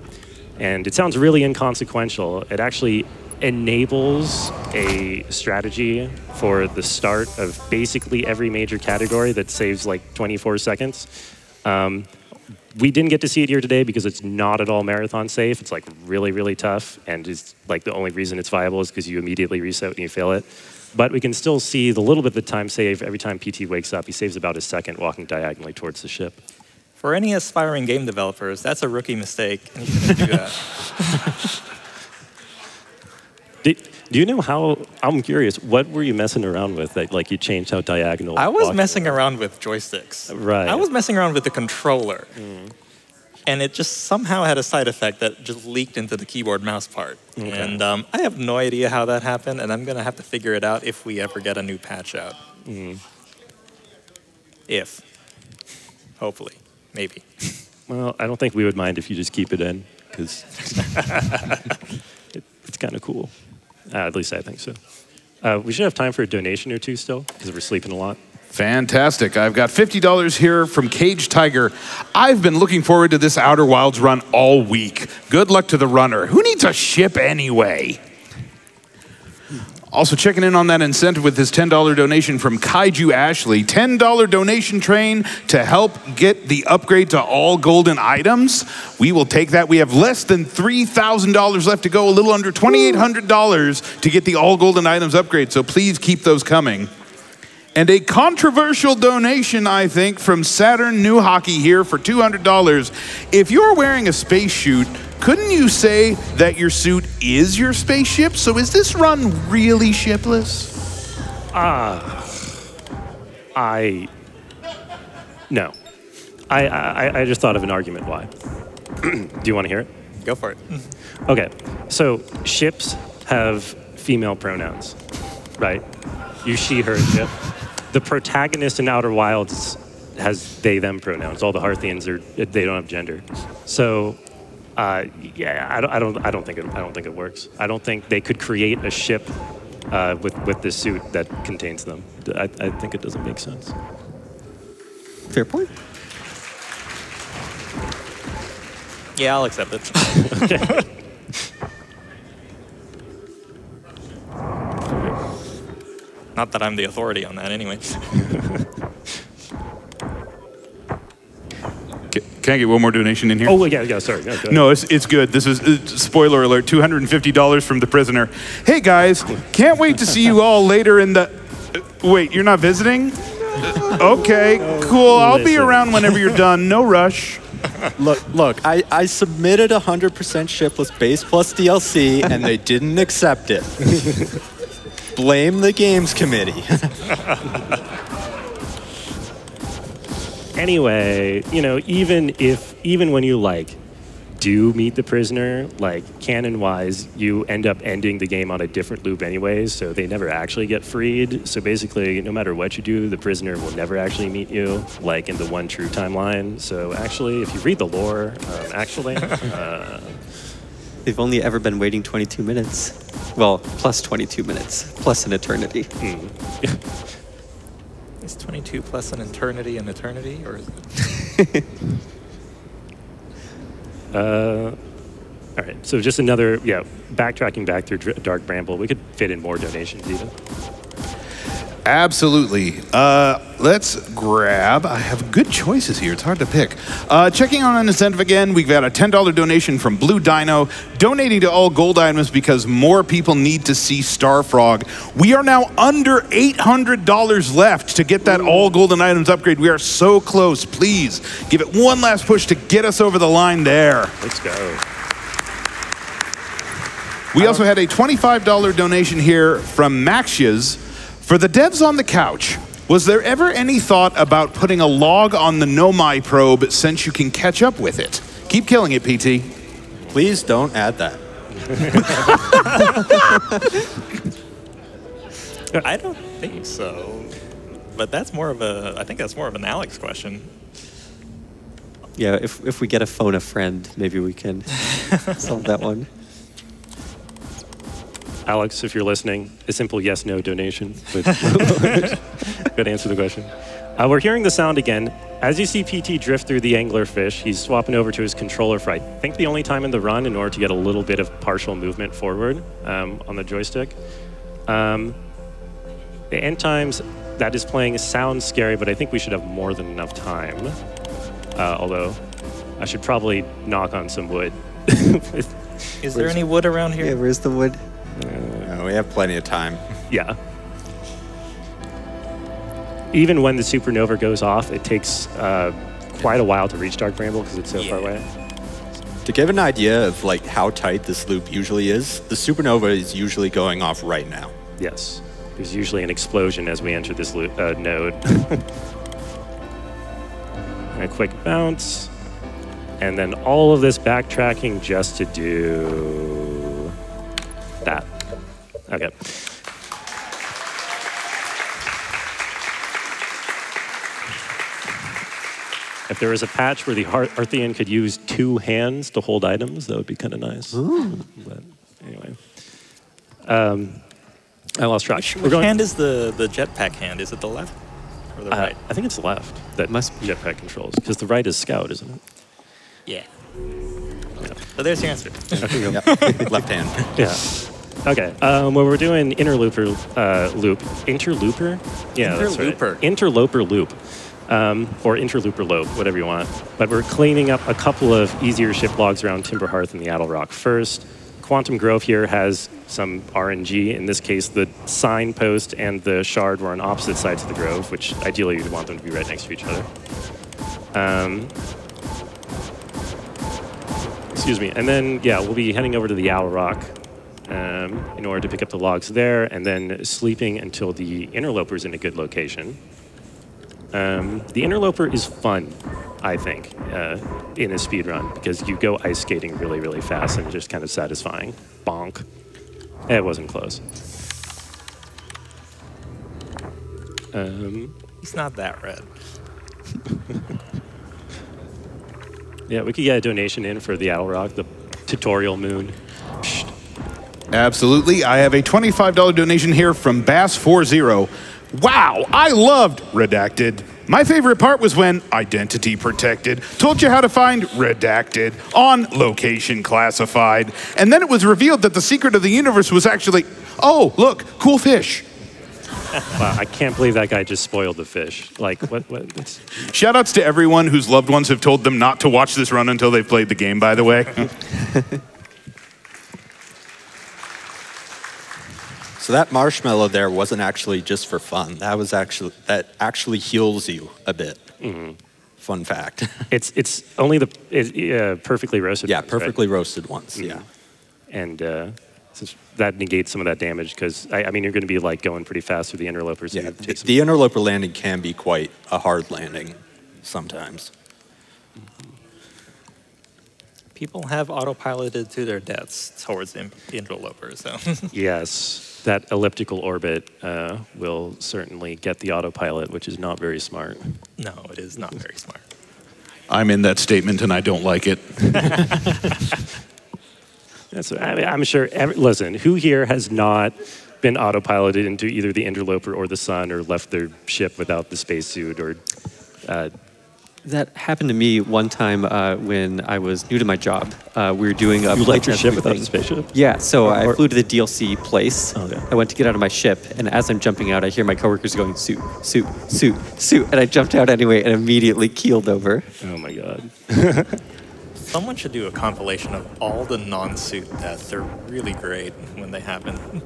And it sounds really inconsequential. It actually enables a strategy for the start of basically every major category that saves like 24 seconds. We didn't get to see it here today because it's not at all marathon safe. It's like really, really tough, and it's like the only reason it's viable is because you immediately reset when you fail it. But we can still see the little bit of the time save every time PT wakes up. He saves about a second walking diagonally towards the ship. For any aspiring game developers, that's a rookie mistake, and you shouldn't do that. Do you know how, I'm curious, what were you messing around with that like you changed how diagonal I was walking messing around with joysticks. Right. I was messing around with the controller. And it just somehow had a side effect that just leaked into the keyboard mouse part. Okay. And I have no idea how that happened, and I'm going to have to figure it out if we ever get a new patch out. If. Hopefully. Maybe. Well, I don't think we would mind if you just keep it in, because it's kind of cool. At least I think so. We should have time for a donation or two still, because we're sleeping a lot. Fantastic. I've got $50 here from Cage Tiger. I've been looking forward to this Outer Wilds run all week. Good luck to the runner. Who needs a ship anyway? Also checking in on that incentive with his $10 donation from Kaiju Ashley. $10 donation train to help get the upgrade to all golden items. We will take that. We have less than $3,000 left to go, a little under $2,800 to get the all golden items upgrade. So please keep those coming. And a controversial donation, I think, from Saturn New Hockey here for $200. If you're wearing a spacesuit, couldn't you say that your suit is your spaceship? So is this run really shipless? No. I just thought of an argument why. Do you want to hear it? Go for it. Okay, so ships have female pronouns, right? You, she, her ship. the protagonist in Outer Wilds has they/them pronouns. All the Hearthians they don't have gender. So, yeah, I don't think it works. I don't think they could create a ship with this suit that contains them. I think it doesn't make sense. Fair point. Yeah, I'll accept it. Not that I'm the authority on that, anyway. Can I get one more donation in here? Oh, yeah, sorry. No, it's good. This is, spoiler alert, $250 from the prisoner. Hey, guys, can't wait to see you all later in the... wait, you're not visiting? Okay, cool. I'll be around whenever you're done. No rush. Look, I submitted 100% shipless base plus DLC, and they didn't accept it. Blame the games committee. Anyway, you know, even when you do meet the prisoner, canon-wise, you end up ending the game on a different loop anyways, so they never actually get freed. So basically, no matter what you do, the prisoner will never actually meet you, like in the one true timeline. So actually, if you read the lore, They've only ever been waiting 22 minutes. Well, plus 22 minutes, plus an eternity. Is 22 plus an eternity, or is it? All right, so just another, backtracking back through Dark Bramble. We could fit in more donations even. Absolutely. Let's grab, I have good choices here. It's hard to pick. Checking on an incentive again, we've got a $10 donation from Blue Dino, donating to all gold items because more people need to see Starfrog. We are now under $800 left to get that all golden items upgrade. We are so close. Please give it one last push to get us over the line there. Let's go. We also had a $25 donation here from Maxias. For the devs on the couch, was there ever any thought about putting a log on the Nomai probe since you can catch up with it? Keep killing it, PT. Please don't add that. I don't think so. But that's more of I think that's more of an Alex question. Yeah, if we get a phone a friend, maybe we can solve that one. Alex, if you're listening, a simple yes/no donation. But good answer the question. We're hearing the sound again. As you see PT drift through the anglerfish, he's swapping over to his controller for, I think, the only time in the run in order to get a little bit of partial movement forward on the joystick. The end times that is playing sounds scary, but I think we should have more than enough time. Although, I should probably knock on some wood. Is there any wood around here? Yeah, where's the wood? We have plenty of time. Yeah. Even when the supernova goes off, it takes quite a while to reach Dark Bramble because it's so far away. To give an idea of how tight this loop usually is, the supernova is usually going off right now. Yes. There's usually an explosion as we enter this node. A quick bounce. And then all of this backtracking just to do that. Okay. If there was a patch where the Hearthian could use 2 hands to hold items, that would be kind of nice. Ooh. But anyway. I lost track. Which hand is the jetpack hand? Is it the left or the right? I think it's the left that Must be. jetpack controls, because the right is scout, isn't it? Yeah. So there's your answer. Yep. Left hand. Yeah. Okay. Well, we're doing interlooper loop. Interlooper? Yeah, that's right. Interlooper. Interloper loop. Or interlooper lope, whatever you want. But we're cleaning up a couple of easier ship logs around Timber Hearth and the Addle Rock first. Quantum Grove here has some RNG. In this case, the signpost and the shard were on opposite sides of the grove, which ideally you'd want them to be right next to each other. Excuse me. And then, yeah, we'll be heading over to the Addle Rock in order to pick up the logs there, and then sleeping until the interloper's in a good location. The interloper is fun, I think, in a speed run, because you go ice skating really, really fast and just kind of satisfying. Bonk. It wasn't close. He's not that red. Yeah, we could get a donation in for the Owl Rock, the tutorial moon. Absolutely. I have a $25 donation here from Bass40. Wow, I loved Redacted. My favorite part was when Identity Protected told you how to find Redacted on Location Classified. And then it was revealed that the secret of the universe was actually, oh, look, cool fish. Wow, I can't believe that guy just spoiled the fish. Like, what? Shoutouts to everyone whose loved ones have told them not to watch this run until they've played the game, by the way. So that marshmallow there wasn't actually just for fun. That actually heals you a bit. Mm-hmm. Fun fact. It's only the perfectly roasted. Yeah, ones, perfectly right? roasted ones. Mm-hmm. Yeah. And since that negates some of that damage, because I mean you're going to be like going pretty fast through the interlopers. Yeah, the interloper landing can be quite a hard landing sometimes. People have autopiloted to their deaths towards the interlopers. So. Yes, that elliptical orbit will certainly get the autopilot, which is not very smart. No, it is not very smart. I'm in that statement and I don't like it. I'm sure, listen, who here has not been autopiloted into either the interloper or the sun or left their ship without the spacesuit or... That happened to me one time when I was new to my job. We were doing a... You left your ship without a spaceship? Yeah, so I flew to the DLC place. Okay. I went to get out of my ship, and as I'm jumping out, I hear my coworkers going, suit, suit, suit, suit, and I jumped out anyway and immediately keeled over. Oh my God. Someone should do a compilation of all the non-suit deaths. They're really great when they happen.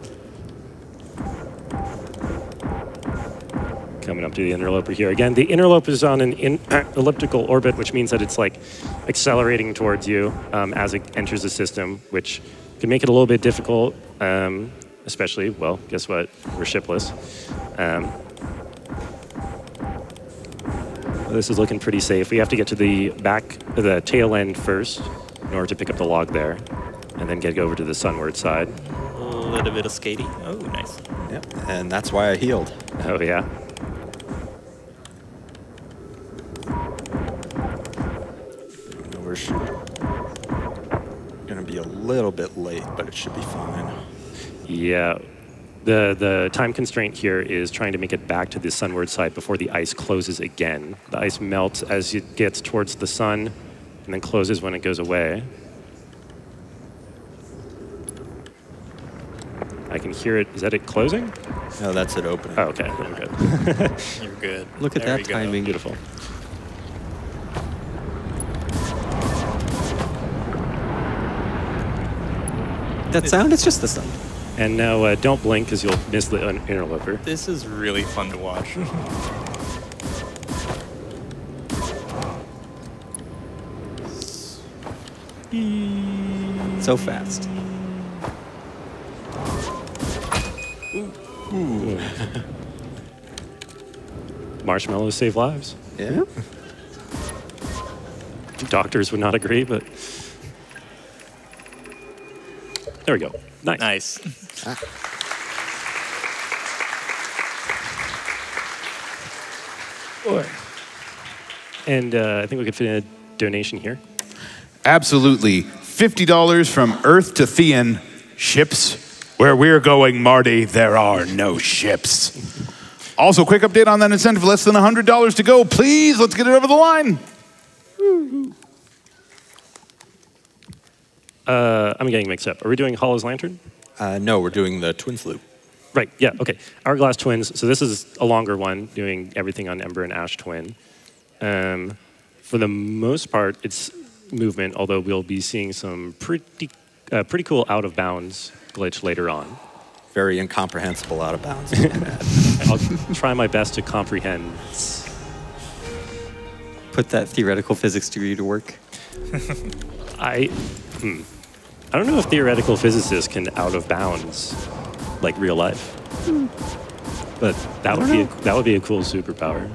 Coming up to the interloper here. Again, the interloper is on an elliptical orbit, which means that it's like accelerating towards you as it enters the system, which can make it a little bit difficult, especially, well, guess what? We're shipless. This is looking pretty safe. We have to get to the tail end first in order to pick up the log there, and then get over to the sunward side. A little bit of skatey. Oh, nice. Yep, and that's why I healed. Oh, yeah. We're going to be a little bit late, but it should be fine. Yeah. The time constraint here is trying to make it back to the sunward side before the ice closes again. The ice melts as it gets towards the sun and then closes when it goes away. I can hear it. Is that it closing? No, that's it opening. Oh, okay. We're good. You're good. Look at There that we go. timing. Beautiful. That sound? It's just the sun. And now don't blink because you'll miss the interloper. This is really fun to watch. So fast. Ooh. Marshmallows save lives. Yeah. Doctors would not agree, but there we go. Nice. Nice. And I think we could fit in a donation here. Absolutely. $50 from Earth to Thean. Ships. Where we're going, Marty, there are no ships. Also, quick update on that incentive. Less than $100 to go. Please, let's get it over the line. I'm getting mixed up. Are we doing Hollow's Lantern? No, we're doing the Twins loop. Right, yeah, okay. Hourglass Twins. So this is a longer one, doing everything on Ember and Ash Twin. For the most part, it's movement, although we'll be seeing some pretty cool out-of-bounds glitch later on. Very incomprehensible out of bounds. I'll try my best to comprehend. Put that theoretical physics degree to work. I don't know if theoretical physicists can out-of-bounds like real life. But that would be a cool superpower.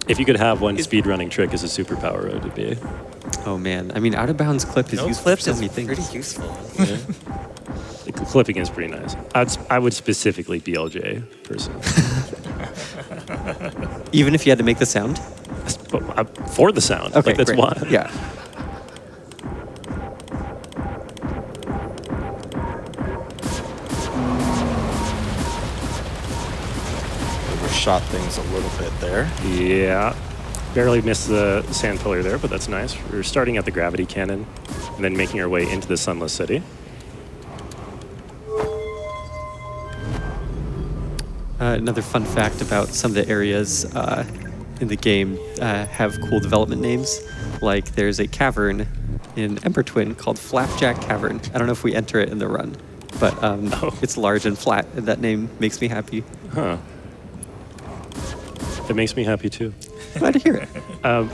If you could have one speedrunning trick as a superpower, it would be. Oh man, I mean, out of bounds clip is No used for clips so is many things. pretty useful. Yeah. clipping is pretty nice. I would specifically BLJ personally. Even if you had to make the sound? For the sound. Okay, like, that's great. why. Yeah. Shot things a little bit there. Yeah. Barely missed the sand pillar there, but that's nice. We're starting at the gravity cannon and then making our way into the sunless city. Another fun fact about some of the areas in the game have cool development names. Like there's a cavern in Ember Twin called Flapjack Cavern. I don't know if we enter it in the run, but it's large and flat, and that name makes me happy. Huh. It makes me happy too. Glad to hear it.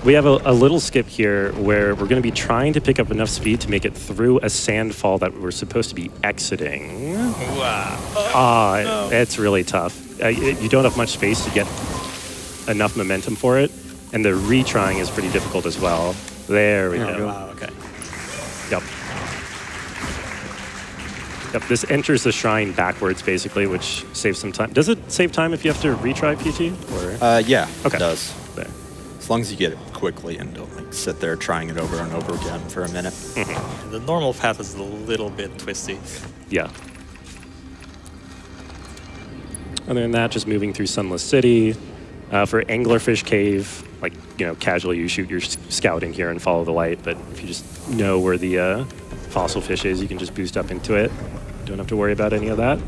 We have a little skip here where we're going to be trying to pick up enough speed to make it through a sandfall that we're supposed to be exiting. Wow. It's really tough. You don't have much space to get enough momentum for it, and the retrying is pretty difficult as well. There we go. Wow, okay. Yep. Yep, this enters the shrine backwards, basically, which saves some time. Does it save time if you have to retry PT? Or? Yeah, okay. It does. There. As long as you get it quickly and don't like sit there trying it over and over again for a minute. The normal path is a little bit twisty. Yeah. Other than that, just moving through Sunless City. For Anglerfish Cave, like, casually you shoot your scout in here and follow the light, but if you just know where the fossil fish is, you can just boost up into it. Don't have to worry about any of that.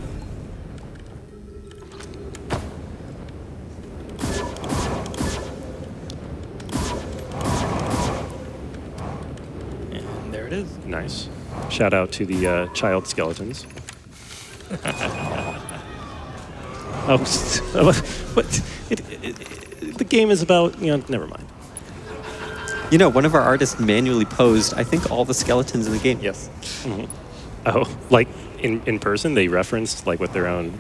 And there it is. Nice. Shout out to the child skeletons. What? The game is about, never mind. One of our artists manually posed, I think, all the skeletons in the game. Yes. Mm-hmm. Oh, like in person, they referenced like with their own.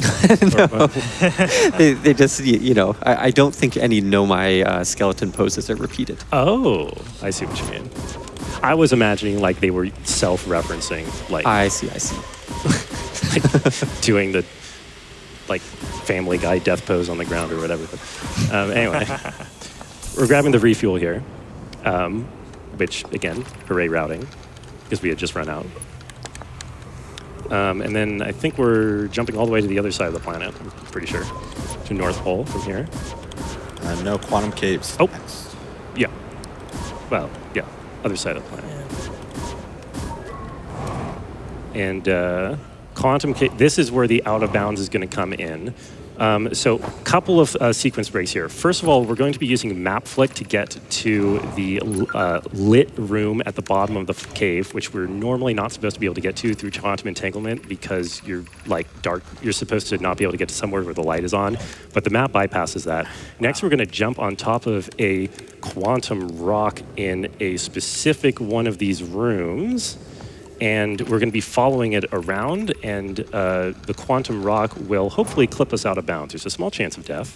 No. they just, I don't think any Nomai skeleton poses are repeated. Oh, I see what you mean. I was imagining like they were self-referencing, like. I see. Like doing the like Family Guy death pose on the ground or whatever. Anyway, we're grabbing the refuel here, which again, hooray routing, because we had just run out. And then I think we're jumping all the way to the other side of the planet, I'm pretty sure, to North Pole from here. No quantum caves. Oh, yeah. Well, yeah, other side of the planet. And quantum cave, this is where the out of bounds is going to come in. So a couple of sequence breaks here. First of all, we're going to be using map flick to get to the lit room at the bottom of the cave, which we're normally not supposed to be able to get to through quantum entanglement because you're like dark. You're supposed to not be able to get to somewhere where the light is on, but the map bypasses that. Next, we're going to jump on top of a quantum rock in a specific one of these rooms. And we're going to be following it around, and the quantum rock will hopefully clip us out of bounds. There's a small chance of death.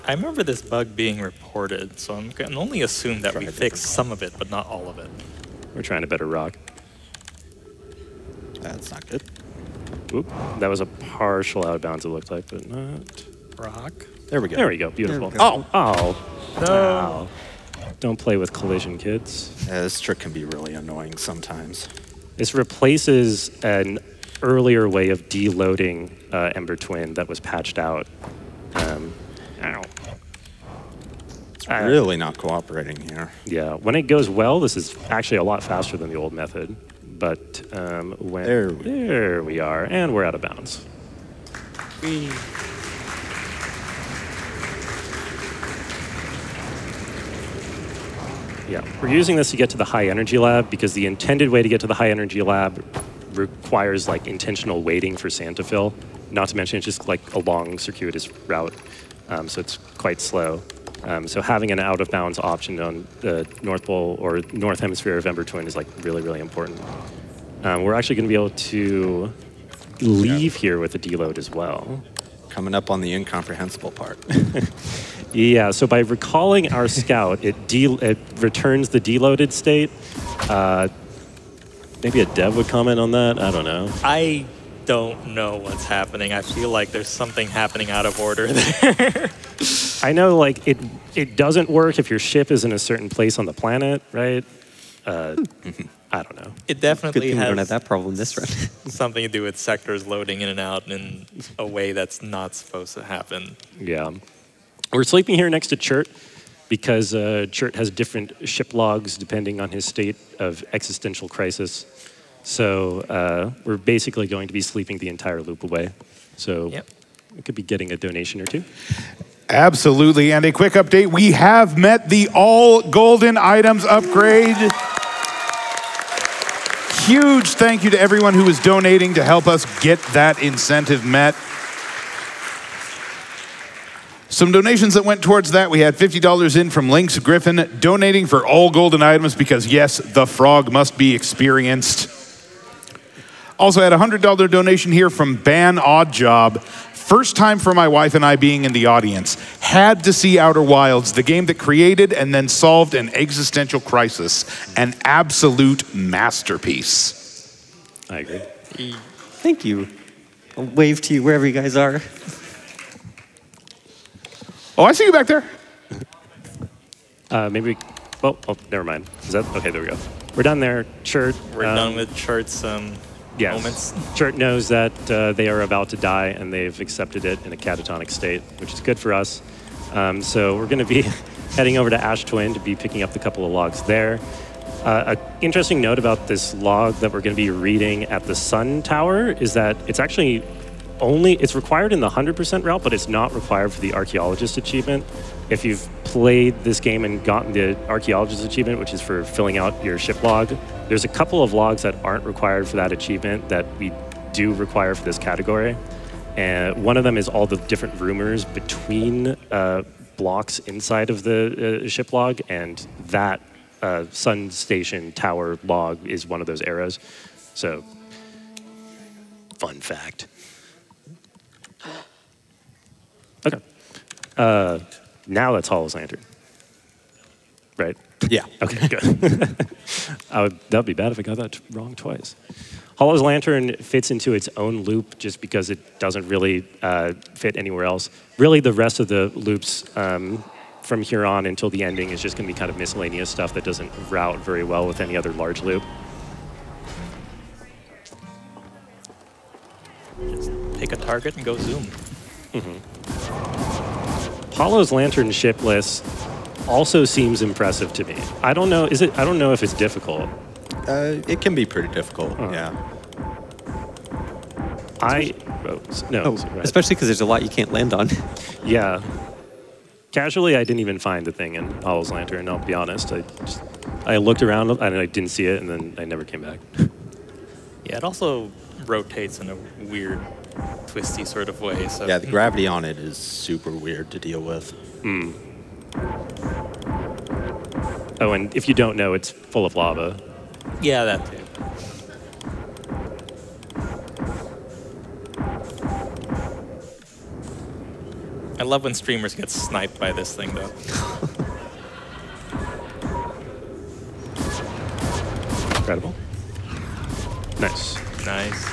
I remember this bug being reported, so I can only assume that we fixed some of it, but not all of it. We're trying a better rock. That's not good. Oop, that was a partial out of bounds, it looked like, but not. Rock. There we go. There we go, beautiful. There we go. Oh, No. wow. Don't play with collision, kids. This trick can be really annoying sometimes. This replaces an earlier way of deloading Ember Twin that was patched out. Ow. It's really not cooperating here. Yeah, when it goes well, this is actually a lot faster than the old method. But when there we are, and we're out of bounds. Yeah, we're using this to get to the high energy lab because the intended way to get to the high energy lab requires like intentional waiting for sand to fill. Not to mention it's just like a long circuitous route, so it's quite slow. So having an out of bounds option on the North Pole or North Hemisphere of Ember Twin is like really, really important. We're actually going to be able to leave here with a deload as well. Coming up on the incomprehensible part. Yeah, so by recalling our scout, it returns the deloaded state. maybe a dev would comment on that. I don't know. I don't know what's happening. I feel like there's something happening out of order there. I know, like, it doesn't work if your ship is in a certain place on the planet, right? I don't know. It definitely Good thing we has don't have that problem this run. something to do with sectors loading in and out in a way that's not supposed to happen. Yeah. We're sleeping here next to Chert because Chert has different ship logs depending on his state of existential crisis. So we're basically going to be sleeping the entire loop away. So we could be getting a donation or two. Absolutely. And a quick update, we have met the all golden items upgrade. Huge thank you to everyone who is donating to help us get that incentive met. Some donations that went towards that, we had $50 in from Lynx Griffin, donating for all golden items because, yes, the frog must be experienced. Also had a $100 donation here from Ban Oddjob. First time for my wife and I being in the audience. Had to see Outer Wilds, the game that created and then solved an existential crisis. An absolute masterpiece. I agree. Thank you. I'll wave to you wherever you guys are. Oh, I see you back there. Maybe, oh, never mind. Is that, okay, there we go. We're done there. Chert. We're done with Chert's moments. Chert knows that they are about to die, and they've accepted it in a catatonic state, which is good for us. So we're going to be heading over to Ash Twin to be picking up the couple of logs there. An interesting note about this log that we're going to be reading at the Sun Tower is that it's actually it's required in the 100% route, but it's not required for the Archaeologist achievement. If you've played this game and gotten the Archaeologist achievement, which is for filling out your ship log, there's a couple of logs that aren't required for that achievement that we do require for this category. And one of them is all the different rumors between blocks inside of the ship log, and that Sun Station Tower log is one of those arrows. So, fun fact. Okay. Now that's Hollow's Lantern. Right? Yeah. Okay, good. That would be bad if I got that wrong twice. Hollow's Lantern fits into its own loop just because it doesn't really fit anywhere else. Really, the rest of the loops from here on until the ending is just going to be kind of miscellaneous stuff that doesn't route very well with any other large loop. Just pick a target and go zoom. Hollow's Lantern ship list also seems impressive to me. I don't know. I don't know if it's difficult. It can be pretty difficult. Yeah. Especially because there's a lot you can't land on. Yeah. Casually, I didn't even find the thing in Hollow's Lantern. I'll be honest. I looked around and I didn't see it, and then I never came back. Yeah, it also rotates in a weird, twisty sort of way. So Yeah, the gravity on it is super weird to deal with. Oh, and if you don't know, it's full of lava. Yeah, that too. I love when streamers get sniped by this thing, though. Incredible. Nice. Nice.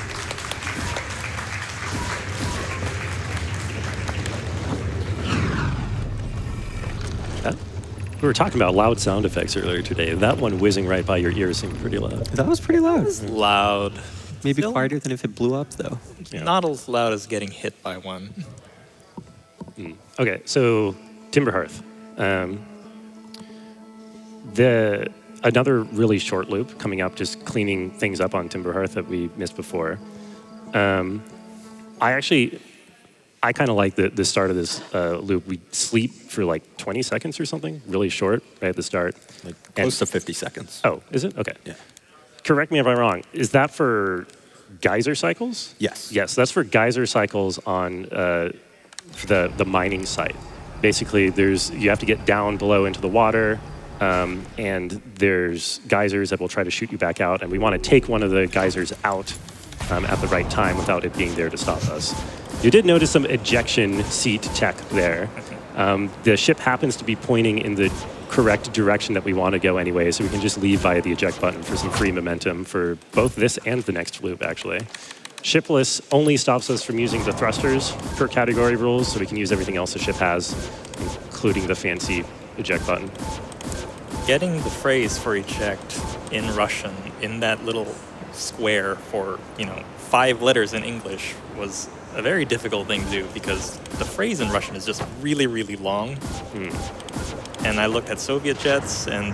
We were talking about loud sound effects earlier today. That one whizzing right by your ears seemed pretty loud. That was pretty loud. It's loud. Maybe Still quieter than if it blew up, though. Yeah. Not as loud as getting hit by one. Okay, so Timberhearth. Another really short loop coming up, just cleaning things up on Timberhearth that we missed before. I kind of like the start of this loop. We sleep for like 20 seconds or something, really short right at the start. Like close to 50 seconds. Oh, is it? Okay. Yeah. Correct me if I'm wrong. Is that for geyser cycles? Yes. Yes, that's for geyser cycles on the mining site. Basically, you have to get down below into the water, and there's geysers that will try to shoot you back out, and we want to take one of the geysers out at the right time without it being there to stop us. You did notice some ejection seat tech there. The ship happens to be pointing in the correct direction that we want to go anyway, so we can just leave via the eject button for some free momentum for both this and the next loop, actually. Shipless only stops us from using the thrusters per category rules, so we can use everything else the ship has, including the fancy eject button. Getting the phrase for eject in Russian in that little square for, 5 letters in English was a very difficult thing to do because the phrase in Russian is just really, really long. And I looked at Soviet jets and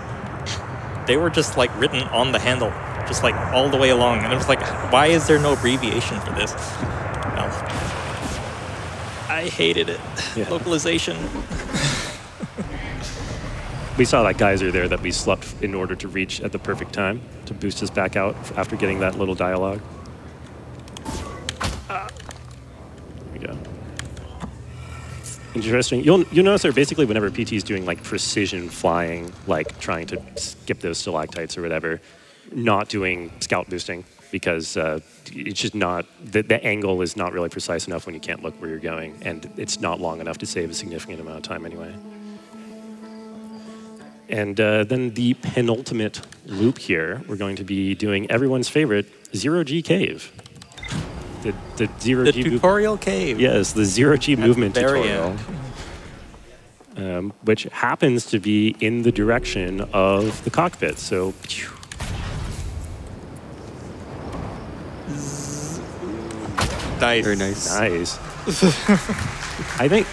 they were just like written on the handle, just like all the way along. And it was like, why is there no abbreviation for this? Well, I hated it. Yeah. Localization. We saw that geyser there that we slept in order to reach at the perfect time to boost us back out after getting that little dialogue. There we go. Interesting. You'll notice there basically whenever PT is doing like precision flying, like trying to skip those stalactites or whatever, not doing scout boosting because it's just not, the angle is not really precise enough when you can't look where you're going, and it's not long enough to save a significant amount of time anyway. And then the penultimate loop here, we're going to be doing everyone's favorite zero-G cave. The zero-G tutorial cave. Yes, the zero-G movement tutorial. Which happens to be in the direction of the cockpit. So, nice. Very nice. Nice. I think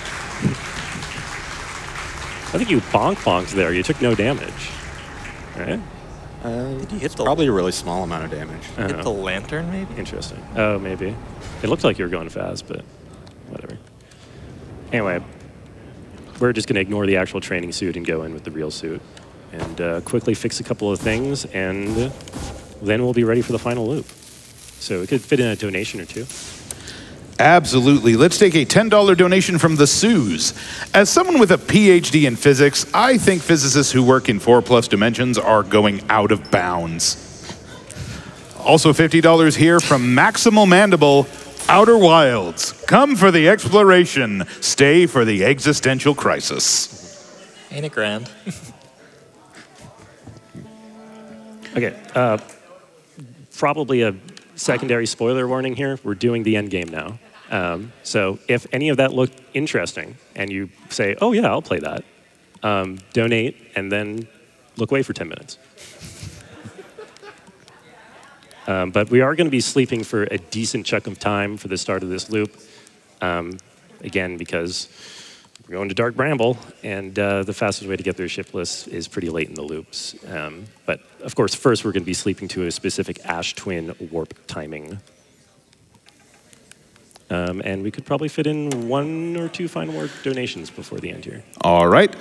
you bonk-bonked there. You took no damage, right? Did you hit the Probably a really small amount of damage. hit the lantern, maybe? Interesting. Oh, maybe. It looked like you were going fast, but whatever. Anyway, we're just going to ignore the actual training suit and go in with the real suit and quickly fix a couple of things, and then we'll be ready for the final loop. So we could fit in a donation or two. Absolutely. Let's take a $10 donation from the Sues. As someone with a PhD in physics, I think physicists who work in 4+ dimensions are going out of bounds. Also $50 here from Maximal Mandible. Outer Wilds. Come for the exploration. Stay for the existential crisis. Ain't it grand? Okay. Probably a secondary spoiler warning here. We're doing the end game now. So if any of that looked interesting and you say, oh yeah, I'll play that, donate and then look away for 10 minutes. But we are going to be sleeping for a decent chunk of time for the start of this loop. Again, because we're going to Dark Bramble, and the fastest way to get there shipless is pretty late in the loops. But of course, first we're going to be sleeping to a specific Ash Twin warp timing. And we could probably fit in 1 or 2 final word donations before the end here. All right.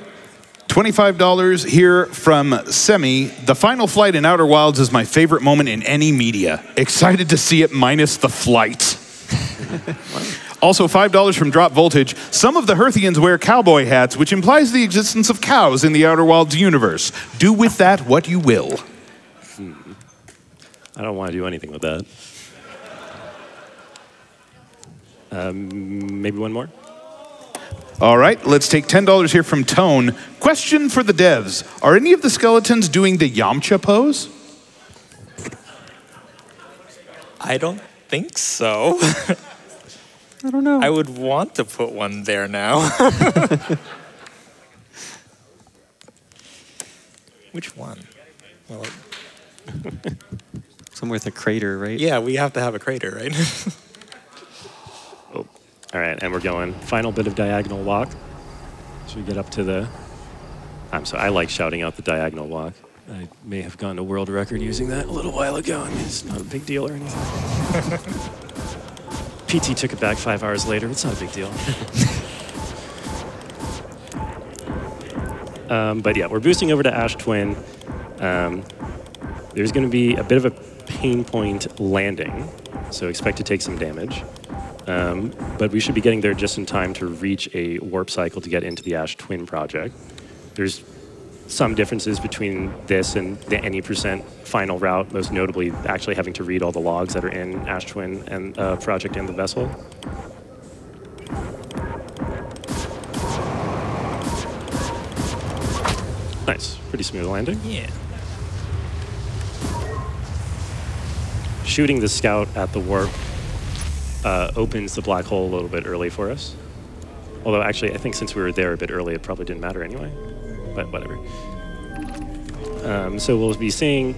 $25 here from Semi. The final flight in Outer Wilds is my favorite moment in any media. Excited to see it minus the flight. Also $5 from Drop Voltage. Some of the Hearthians wear cowboy hats, which implies the existence of cows in the Outer Wilds universe. Do with that what you will. I don't want to do anything with that. Maybe one more? All right, let's take $10 here from Tone. Question for the devs. Are any of the skeletons doing the Yamcha pose? I don't think so. I don't know. I would want to put one there now. Which one? Well, Somewhere with a crater, right? yeah, we have to have a crater, right? Oh, all right, and we're going. Final bit of diagonal walk. Should we get up to the... I'm sorry, I like shouting out the diagonal walk. I may have gone to world record using that a little while ago. I mean, it's not a big deal or anything. PT took it back 5 hours later. It's not a big deal. But yeah, we're boosting over to Ash Twin. There's going to be a bit of a pain point landing, so expect to take some damage. But we should be getting there just in time to reach a warp cycle to get into the Ash Twin project. There's some differences between this and the any % final route, most notably actually having to read all the logs that are in Ash Twin and project and the vessel. Nice. Pretty smooth landing. Yeah. Shooting the scout at the warp opens the black hole a little bit early for us. Although, actually, I think since we were there a bit early, it probably didn't matter anyway. But whatever. So we'll be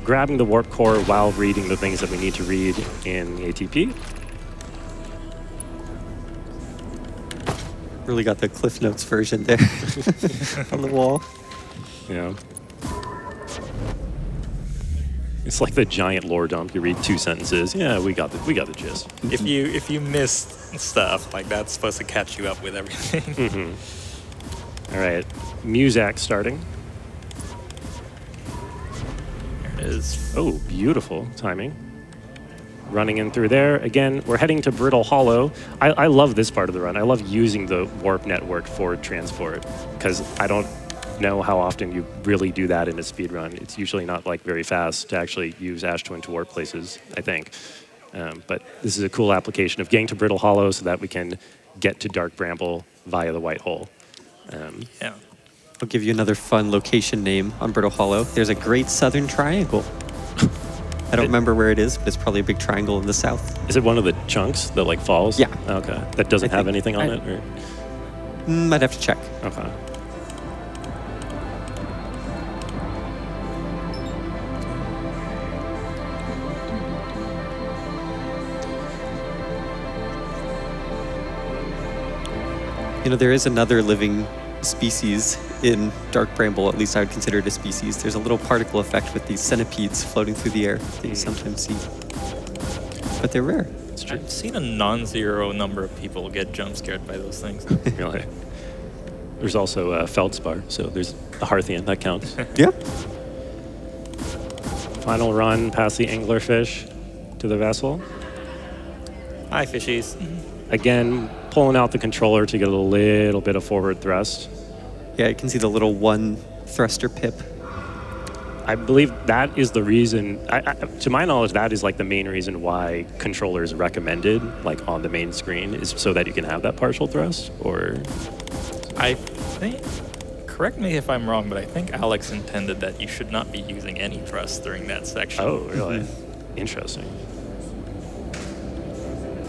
grabbing the warp core while reading the things that we need to read in the ATP. Really got the Cliff Notes version there on the wall. Yeah. It's like the giant lore dump. You read 2 sentences. Yeah, we got the gist. If you missed stuff, like that's supposed to catch you up with everything. All right, Muzak starting. There it is. Oh, beautiful timing. Running in through there. Again, we're heading to Brittle Hollow. I love this part of the run. I love using the warp network for transport because I don't know how often you really do that in a speed run. It's usually not like very fast to actually use Ash Twin to warp places, I think. But this is a cool application of getting to Brittle Hollow so that we can get to Dark Bramble via the White Hole. Yeah. I'll give you another fun location name on Brittle Hollow. There's a Great Southern Triangle. I don't remember where it is, but it's probably a big triangle in the south. Is it one of the chunks that like falls? Yeah. Okay. That doesn't have anything on it? Or? I'd have to check. Okay. You know, there is another living species in Dark Bramble, at least I would consider it a species. There's a little particle effect with these centipedes floating through the air that you sometimes see. But they're rare. It's true. I've seen a non-zero number of people get jump scared by those things. Really? There's also Feldspar, so there's the Hearthian, that counts. Yeah. Final run past the anglerfish to the vessel. Hi, fishies. Again, pulling out the controller to get a little bit of forward thrust. Yeah, you can see the little one thruster pip. I believe that is the reason, to my knowledge, that is like the main reason why controllers recommended, like on the main screen, is so that you can have that partial thrust, or? I think, correct me if I'm wrong, but I think Alex intended that you should not be using any thrust during that section. Oh, really? Interesting.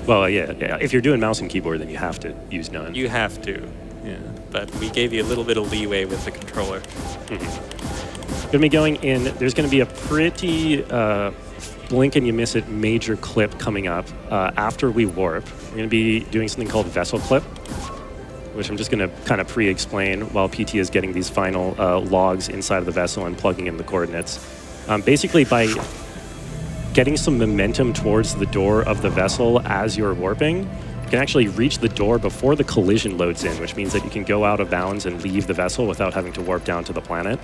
Well, yeah, if you're doing mouse and keyboard, then you have to use none. You have to. Yeah. But we gave you a little bit of leeway with the controller. Going to be going in, there's going to be a pretty blink and you miss it major clip coming up after we warp. We're going to be doing something called vessel clip, which I'm just going to kind of pre-explain while PT is getting these final logs inside of the vessel and plugging in the coordinates. Basically, by getting some momentum towards the door of the vessel as you're warping, you can actually reach the door before the collision loads in, which means that you can go out of bounds and leave the vessel without having to warp down to the planet.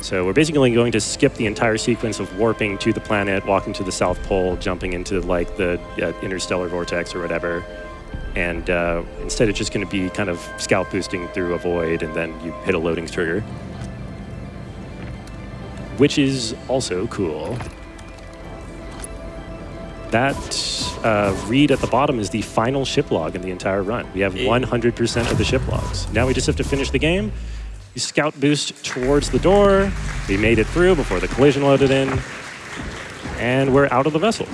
So we're basically going to skip the entire sequence of warping to the planet, walking to the South Pole, jumping into like the interstellar vortex or whatever. And instead it's just going to be kind of scout boosting through a void, and then you hit a loading trigger. Which is also cool. That read at the bottom is the final ship log in the entire run. We have 100% of the ship logs. Now we just have to finish the game. We scout boost towards the door. We made it through before the collision loaded in. And we're out of the vessel.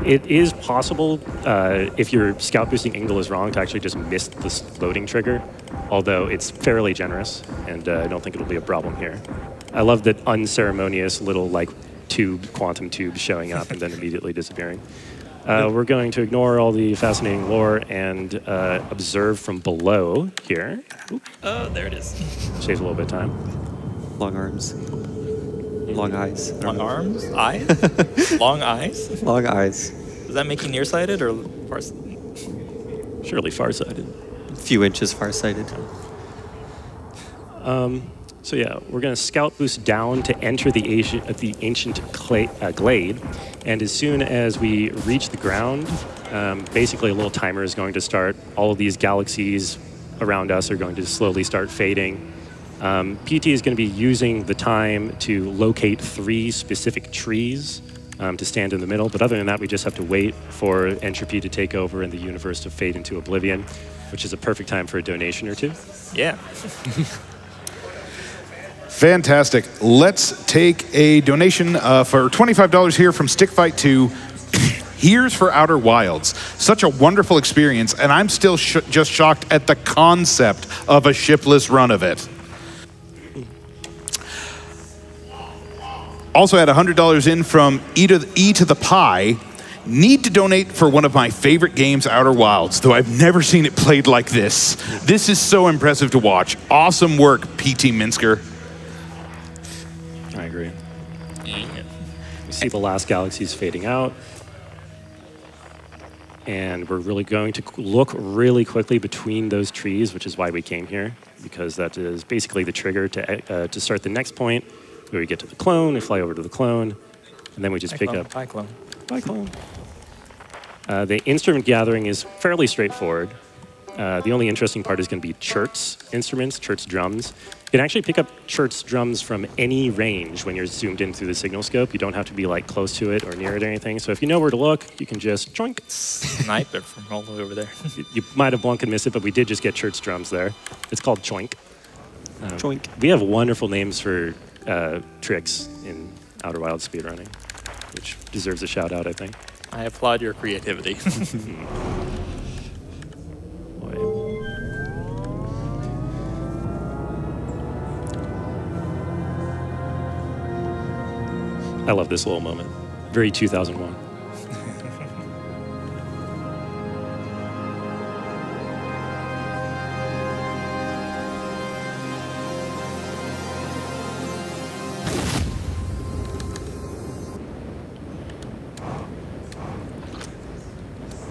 It is possible, if your scout boosting angle is wrong, to actually just miss this loading trigger, although it's fairly generous, and I don't think it'll be a problem here. I love that unceremonious little like quantum tube showing up and then immediately disappearing. We're going to ignore all the fascinating lore and observe from below here. Oh, there it is. Saves a little bit of time. Long arms. Long eyes. Long arms? Eyes? Long eyes? Long eyes. Does that make you nearsighted or farsighted? Surely farsighted. A few inches farsighted. So yeah, we're going to scout boost down to enter the ancient glade, and as soon as we reach the ground, basically a little timer is going to start. All of these galaxies around us are going to slowly start fading. PT is going to be using the time to locate 3 specific trees to stand in the middle. But other than that, we just have to wait for entropy to take over and the universe to fade into oblivion, which is a perfect time for a donation or two. Yeah. Fantastic. Let's take a donation for $25 here from Stickfight 2. Here's for Outer Wilds. Such a wonderful experience, and I'm still just shocked at the concept of a shipless run of it. Also had $100 in from E to the Pie. Need to donate for one of my favorite games, Outer Wilds, though I've never seen it played like this. This is so impressive to watch. Awesome work, ptminsker. I agree. You see the last galaxies fading out. And we're really going to look really quickly between those trees, which is why we came here, because that is basically the trigger to start the next point, where we get to the clone, we fly over to the clone, and then we just pick up. Bye, clone. Bye, clone. The instrument gathering is fairly straightforward. The only interesting part is going to be Chert's instruments, Chert's drums. You can actually pick up Chert's drums from any range when you're zoomed in through the signal scope. You don't have to be like close to it or near it or anything. So if you know where to look, you can just choink. Snipe it from all the way over there. You might have blunk and miss it, but we did just get Chert's drums there. It's called choink. Choink. We have wonderful names for tricks in Outer Wilds speedrunning, which deserves a shout out, I think. I applaud your creativity. I love this little moment. Very 2001.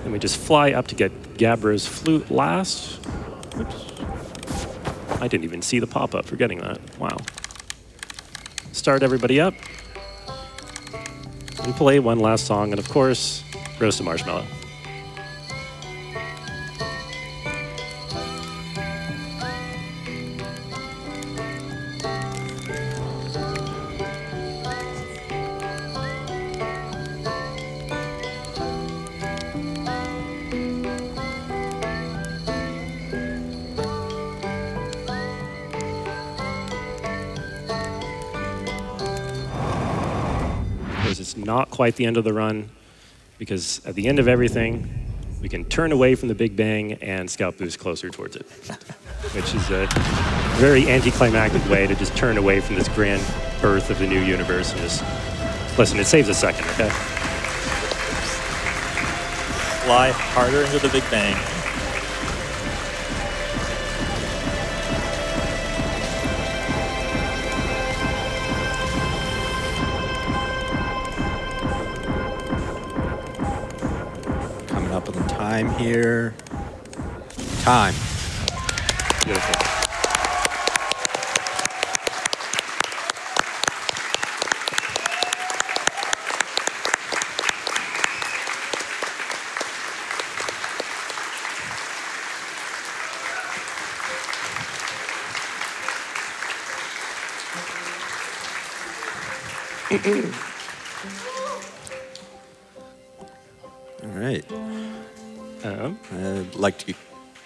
And we just fly up to get Gabra's flute last. Oops. I didn't even see the pop-up for getting that. Wow. Start everybody up. And play one last song, and of course, roast a marshmallow. It's not quite the end of the run, because at the end of everything, we can turn away from the Big Bang and scout boost closer towards it, which is a very anticlimactic way to just turn away from this grand birth of the new universe and just, listen, it saves a second, okay? Fly harder into the Big Bang. Up on time here. Time. Beautiful. All right. I'd like to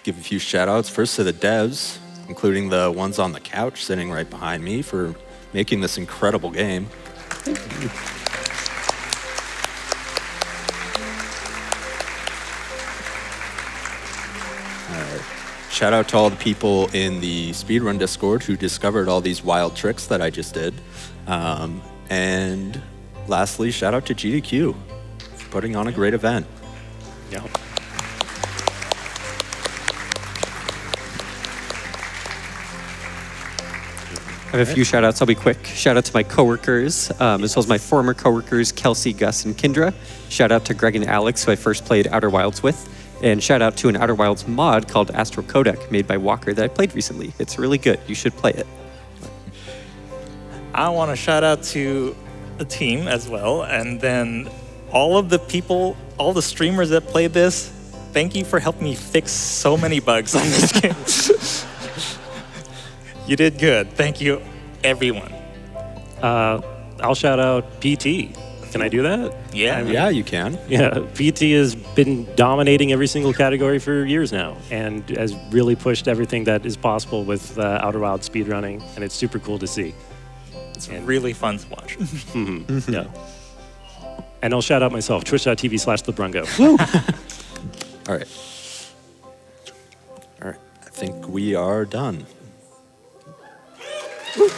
give a few shout outs first to the devs, including the ones on the couch sitting right behind me, for making this incredible game. Shout out to all the people in the Speedrun Discord who discovered all these wild tricks that I just did. And lastly, shout out to GDQ for putting on a great event. Yeah. I have a few shout outs. I'll be quick. Shout out to my coworkers, as well as my former coworkers, Kelsey, Gus, and Kendra. Shout out to Greg and Alex, who I first played Outer Wilds with. And shout out to an Outer Wilds mod called Astro Codec, made by Walker, that I played recently. It's really good. You should play it. I want to shout out to the team as well, and then all of the people, all the streamers that played this. Thank you for helping me fix so many bugs on this game. You did good. Thank you, everyone. I'll shout out PT Can I do that? Yeah. Yeah, you can. Yeah, PT has been dominating every single category for years now and has really pushed everything that is possible with Outer Wilds speedrunning, and it's super cool to see. It's really fun to watch. Yeah. And I'll shout out myself, twitch.tv/thebrungo. All right. All right. I think we are done. Woo.